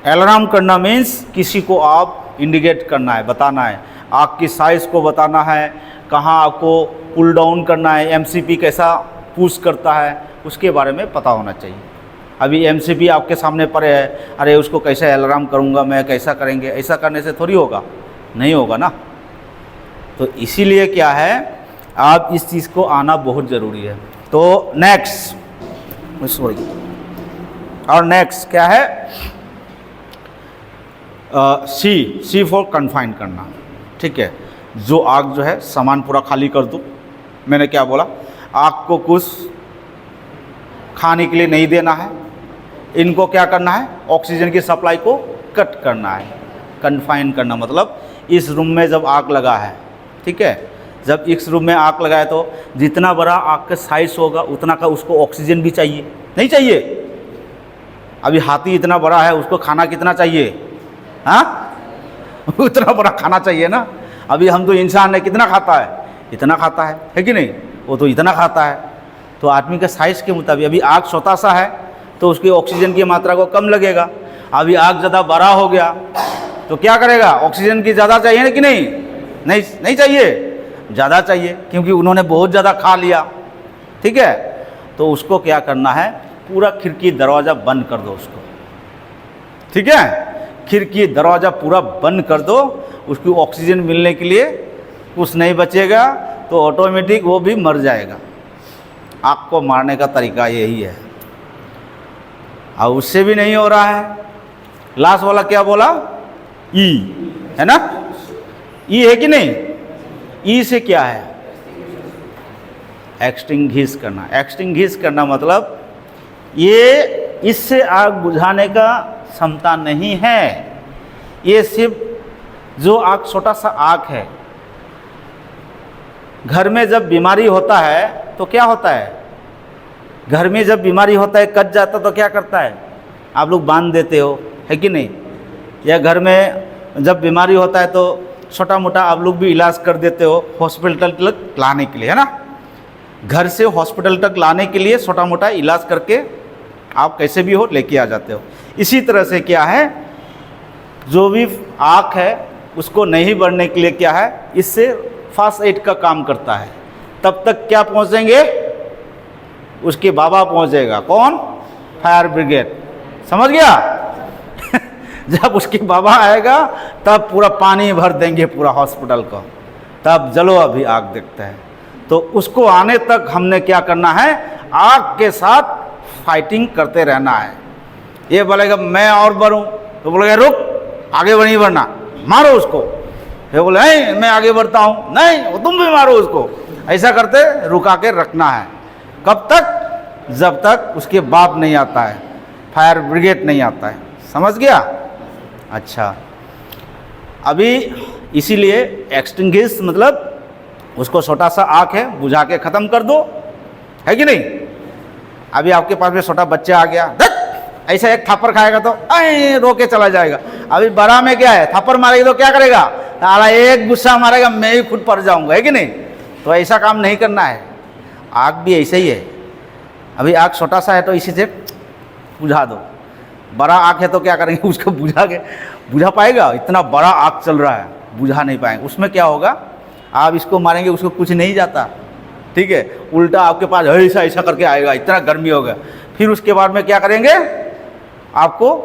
अलार्म करना मीन्स किसी को आप इंडिकेट करना है, बताना है, आग की साइज़ को बताना है, कहाँ आपको पुल डाउन करना है, MCP कैसा पुश करता है, उसके बारे में पता होना चाहिए। अभी MCP आपके सामने पड़े है, अरे उसको कैसे अलार्म करूँगा मैं, कैसा करेंगे, ऐसा करने से थोड़ी होगा, नहीं होगा ना। तो इसीलिए क्या है, आप इस चीज़ को आना बहुत ज़रूरी है। तो नेक्स्ट, सॉरी, और नेक्स्ट क्या है, सी फॉर कन्फाइन करना, ठीक है। जो आग जो है सामान पूरा खाली कर दो। मैंने क्या बोला, आग को कुछ खाने के लिए नहीं देना है, इनको क्या करना है, ऑक्सीजन की सप्लाई को कट करना है। कन्फाइन करना मतलब इस रूम में जब आग लगा है, ठीक है, जब इस रूम में आग लगा है तो जितना बड़ा आग का साइज होगा उतना का उसको ऑक्सीजन भी चाहिए, नहीं चाहिए। अभी हाथी इतना बड़ा है, उसको खाना कितना चाहिए, हाँ उतना बड़ा खाना चाहिए ना। अभी हम तो इंसान है, कितना खाता है, इतना खाता है कि नहीं, वो तो इतना खाता है। तो आदमी का साइज़ के मुताबिक, अभी आग छोटा सा है तो उसकी ऑक्सीजन की मात्रा को कम लगेगा। अभी आग ज़्यादा बड़ा हो गया तो क्या करेगा, ऑक्सीजन की ज़्यादा चाहिए कि नहीं, नहीं चाहिए, ज़्यादा चाहिए, क्योंकि उन्होंने बहुत ज़्यादा खा लिया, ठीक है। तो उसको क्या करना है, पूरा खिड़की दरवाज़ा बंद कर दो उसको, ठीक है। खिड़की दरवाज़ा पूरा बंद कर दो, उसकी ऑक्सीजन मिलने के लिए कुछ नहीं बचेगा, तो ऑटोमेटिक वो भी मर जाएगा। आग को मारने का तरीका यही है। और उससे भी नहीं हो रहा है, लास्ट वाला क्या बोला, ई, है ना, ई है कि नहीं। ई से क्या है, एक्सटिंग्विश करना। एक्सटिंग्विश करना मतलब ये इससे आग बुझाने का क्षमता नहीं है, ये सिर्फ जो आग छोटा सा आग है। घर में जब बीमारी होता है तो क्या होता है, घर में जब बीमारी होता है, कट जाता तो क्या करता है, आप लोग बांध देते हो, है कि नहीं। या घर में जब बीमारी होता है तो छोटा मोटा आप लोग भी इलाज कर देते हो हॉस्पिटल तक लाने के लिए, है ना। घर से हॉस्पिटल तक लाने के लिए छोटा मोटा इलाज करके आप कैसे भी हो लेके आ जाते हो। इसी तरह से क्या है, जो भी आँख है उसको नहीं बढ़ने के लिए क्या है, इससे फर्स्ट एड का काम करता है। तब तक क्या पहुंचेंगे, उसके बाबा पहुंचेगा, कौन, फायर ब्रिगेड, समझ गया जब उसके बाबा आएगा तब पूरा पानी भर देंगे पूरा हॉस्पिटल को, तब चलो अभी आग देखते हैं। तो उसको आने तक हमने क्या करना है, आग के साथ फाइटिंग करते रहना है। ये बोलेगा मैं और बढ़ूँ, तो बोलेगा रुक, आगे नहीं बढ़ना, मारो उसको। ये बोले नहीं मैं आगे बढ़ता हूँ, नहीं वो तुम भी मारो उसको। ऐसा करते रुका के रखना है। कब तक, जब तक उसके बाप नहीं आता है, फायर ब्रिगेड नहीं आता है, समझ गया। अच्छा, अभी इसीलिए एक्सटिंग्विश मतलब उसको छोटा सा आँख है, बुझा के ख़त्म कर दो, है कि नहीं। अभी आपके पास में छोटा बच्चा आ गया, ऐसा एक थप्पड़ खाएगा तो रो के चला जाएगा। अभी बड़ा में क्या है, थप्पड़ मारेगा तो क्या करेगा, साला एक गुस्सा मारेगा मैं ही खुद पड़ जाऊंगा, है कि नहीं। तो ऐसा काम नहीं करना है। आग भी ऐसे ही है। अभी आग छोटा सा है तो इसी से बुझा दो, बड़ा आग है तो क्या करेंगे, उसको बुझा पाएगा, इतना बड़ा आग चल रहा है, बुझा नहीं पाएंगे। उसमें क्या होगा, आप इसको मारेंगे उसको कुछ नहीं जाता, ठीक है, उल्टा आपके पास ऐसा ऐसा करके आएगा, इतना गर्मी होगा। फिर उसके बाद में क्या करेंगे, आपको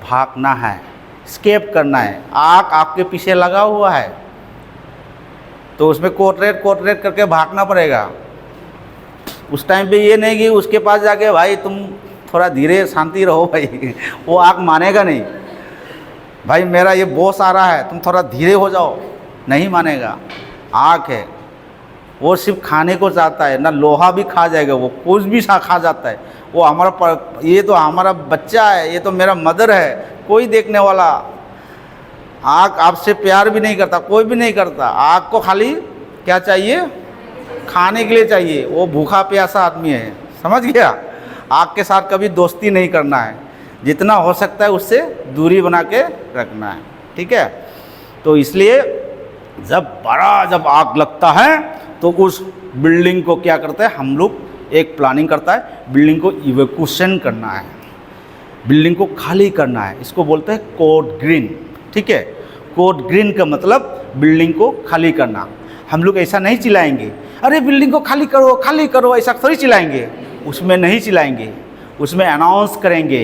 भागना है, स्केप करना है। आग आपके पीछे लगा हुआ है तो उसमें कोटरेट करके भागना पड़ेगा। उस टाइम पे ये नहीं कि उसके पास जाके भाई तुम थोड़ा धीरे शांति रहो भाई वो आग मानेगा नहीं, भाई मेरा ये बॉस आ रहा है तुम थोड़ा धीरे हो जाओ, नहीं मानेगा। आग है वो सिर्फ खाने को चाहता है, ना लोहा भी खा जाएगा, वो कुछ भी खा जाता है। वो हमारा ये तो हमारा बच्चा है, ये तो मेरा मदर है, कोई देखने वाला। आग आपसे प्यार भी नहीं करता, कोई भी नहीं करता। आग को खाली क्या चाहिए, खाने के लिए चाहिए। वो भूखा प्यासा आदमी है, समझ गया। आग के साथ कभी दोस्ती नहीं करना है, जितना हो सकता है उससे दूरी बना के रखना है, ठीक है। तो इसलिए जब आग लगता है तो उस बिल्डिंग को क्या करते हैं हम लोग, एक प्लानिंग करता है, बिल्डिंग को इवैक्यूएशन करना है, बिल्डिंग को खाली करना है। इसको बोलते हैं कोड ग्रीन, ठीक है। कोड ग्रीन का मतलब बिल्डिंग को खाली करना। हम लोग ऐसा नहीं चिल्लाएंगे, अरे बिल्डिंग को खाली करो, ऐसा थोड़ी चिल्लाएंगे। उसमें नहीं चिल्लाएंगे, उसमें अनाउंस करेंगे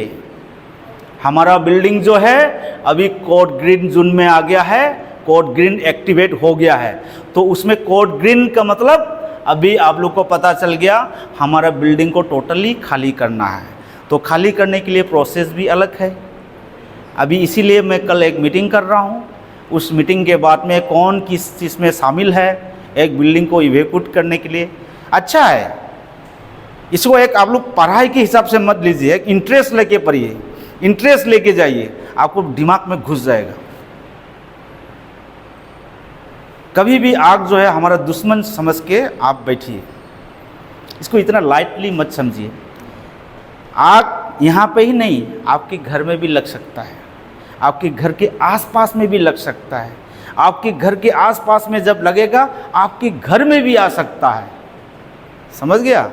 हमारा बिल्डिंग जो है अभी कोड ग्रीन जोन में आ गया है, कोड ग्रीन एक्टिवेट हो गया है। तो उसमें कोड ग्रीन का मतलब अभी आप लोग को पता चल गया हमारा बिल्डिंग को टोटली खाली करना है। तो खाली करने के लिए प्रोसेस भी अलग है। अभी इसीलिए मैं कल एक मीटिंग कर रहा हूँ, उस मीटिंग के बाद में कौन किस चीज़ में शामिल है एक बिल्डिंग को इवैक्यूएट करने के लिए। अच्छा है, इसको एक आप लोग पढ़ाई के हिसाब से मत लीजिए, एक इंटरेस्ट लेके पढ़िए, इंटरेस्ट लेके जाइए, आपको दिमाग में घुस जाएगा। कभी भी आग जो है हमारा दुश्मन समझ के आप बैठिए, इसको इतना लाइटली मत समझिए। आग यहाँ पे ही नहीं, आपके घर में भी लग सकता है, आपके घर के आसपास में भी लग सकता है। आपके घर के आसपास में जब लगेगा आपके घर में भी आ सकता है, समझ गया।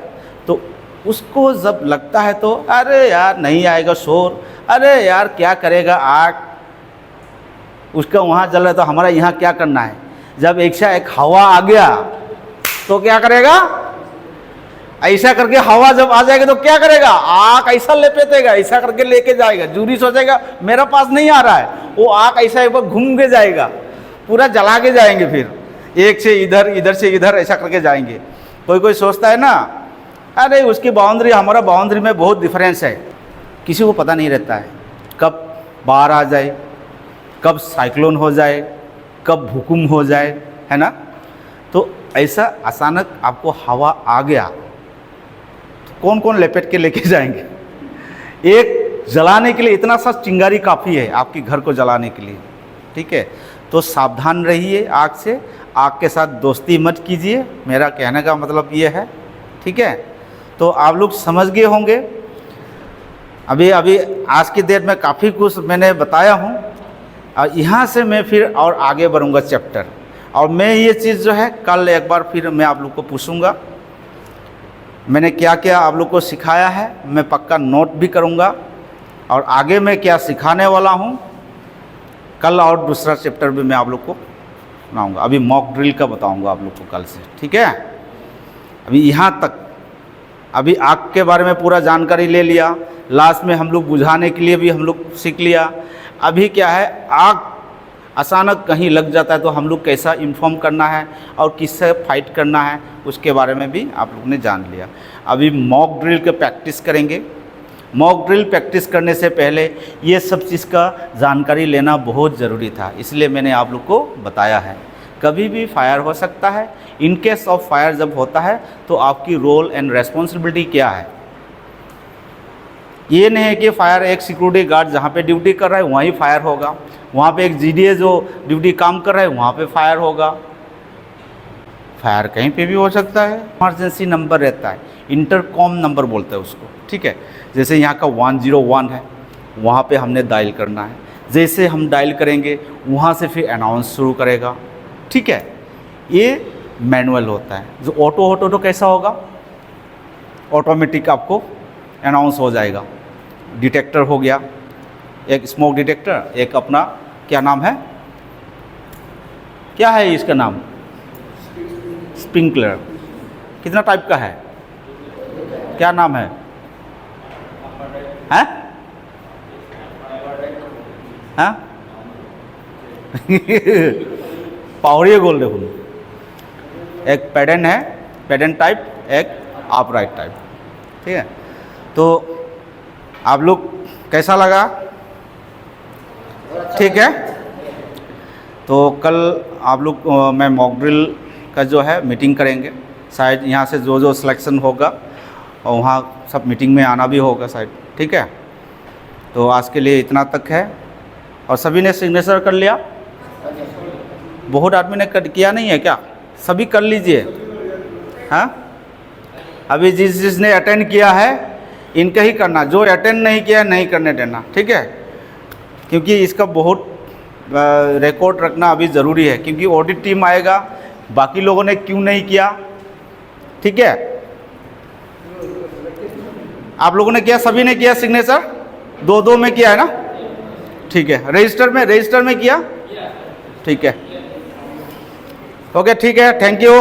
तो उसको जब लगता है तो अरे यार नहीं आएगा शोर, अरे यार क्या करेगा आग, उसका वहाँ जल रहा है तो हमारा यहाँ क्या करना है। जब एक हवा आ गया तो क्या करेगा, ऐसा करके हवा जब आ जाएगी तो क्या करेगा, आग ऐसा लपेटेगा, ऐसा करके लेके जाएगा। जूरी सोचेगा मेरा पास नहीं आ रहा है, वो आग ऐसा एक बार घूम के जाएगा, पूरा जला के जाएंगे, फिर एक से इधर, इधर से इधर ऐसा करके जाएंगे। कोई सोचता है ना अरे उसकी बाउंड्री हमारा बाउंड्री में बहुत डिफरेंस है, किसी को पता नहीं रहता है कब बाढ़ आ जाए, कब साइक्लोन हो जाए, कब भूकंप हो जाए, है ना। तो ऐसा अचानक आपको हवा आ गया तो कौन कौन लपेट के लेके जाएंगे। एक जलाने के लिए इतना सा चिंगारी काफ़ी है आपके घर को जलाने के लिए, ठीक है। तो सावधान रहिए आग से, आग के साथ दोस्ती मत कीजिए, मेरा कहने का मतलब ये है, ठीक है। तो आप लोग समझ गए होंगे। अभी आज की डेट में काफ़ी कुछ मैंने बताया हूँ, और यहाँ से मैं फिर और आगे बढ़ूँगा चैप्टर, और मैं ये चीज़ जो है कल एक बार फिर मैं आप लोग को पूछूँगा, मैंने क्या क्या आप लोग को सिखाया है मैं पक्का नोट भी करूँगा, और आगे मैं क्या सिखाने वाला हूँ कल और दूसरा चैप्टर भी मैं आप लोग को बनाऊँगा। अभी मॉक ड्रिल का बताऊँगा आप लोग को कल से, ठीक है। अभी यहाँ तक, अभी आग के बारे में पूरा जानकारी ले लिया, लास्ट में हम लोग बुझाने के लिए भी हम लोग सीख लिया। अभी क्या है, आग अचानक कहीं लग जाता है तो हम लोग कैसा इन्फॉर्म करना है और किससे फाइट करना है उसके बारे में भी आप लोग ने जान लिया। अभी मॉक ड्रिल के प्रैक्टिस करेंगे। मॉक ड्रिल प्रैक्टिस करने से पहले ये सब चीज़ का जानकारी लेना बहुत ज़रूरी था, इसलिए मैंने आप लोग को बताया है। कभी भी फायर हो सकता है, इन केस ऑफ फायर जब होता है तो आपकी रोल एंड रेस्पॉन्सिबिलिटी क्या है। ये नहीं है कि फायर एक सिक्योरिटी गार्ड जहाँ पे ड्यूटी कर रहा है वहीं फायर होगा, वहाँ पे एक जीडीए जो ड्यूटी काम कर रहा है वहाँ पे फायर होगा। फायर कहीं पे भी हो सकता है। इमरजेंसी नंबर रहता है, इंटरकॉम नंबर बोलते हैं उसको, ठीक है। जैसे यहाँ का 101 है, वहाँ पे हमने डायल करना है। जैसे हम डायल करेंगे वहाँ से फिर अनाउंस शुरू करेगा, ठीक है। ये मैनुअल होता है। जो ऑटो कैसा होगा, ऑटोमेटिक आपको अनाउंस हो जाएगा। डिटेक्टर हो गया, एक स्मोक डिटेक्टर, एक अपना क्या नाम है, क्या है इसका नाम, स्प्रिंकलर। कितना टाइप का है, क्या नाम है, हैं हाँ पावड़िए गोल देखो, एक पैडन है, पैडन टाइप, एक अपराइट टाइप, ठीक है। तो आप लोग कैसा लगा, ठीक है। तो कल आप लोग मैं मॉक ड्रिल का जो है मीटिंग करेंगे, शायद यहाँ से जो सिलेक्शन होगा और वहाँ सब मीटिंग में आना भी होगा शायद, ठीक है। तो आज के लिए इतना तक है। और सभी ने सिग्नेचर कर लिया, बहुत आदमी ने किया नहीं है क्या, सभी कर लीजिए। हाँ, अभी जिसने अटेंड किया है इनका ही करना, जो अटेंड नहीं किया नहीं करने देना, ठीक है। क्योंकि इसका बहुत रिकॉर्ड रखना अभी ज़रूरी है, क्योंकि ऑडिट टीम आएगा, बाकी लोगों ने क्यों नहीं किया, ठीक है। आप लोगों ने किया, सभी ने किया सिग्नेचर, दो में किया है ना, ठीक है। रजिस्टर में किया, ठीक है, ओके, ठीक है, थैंक यू।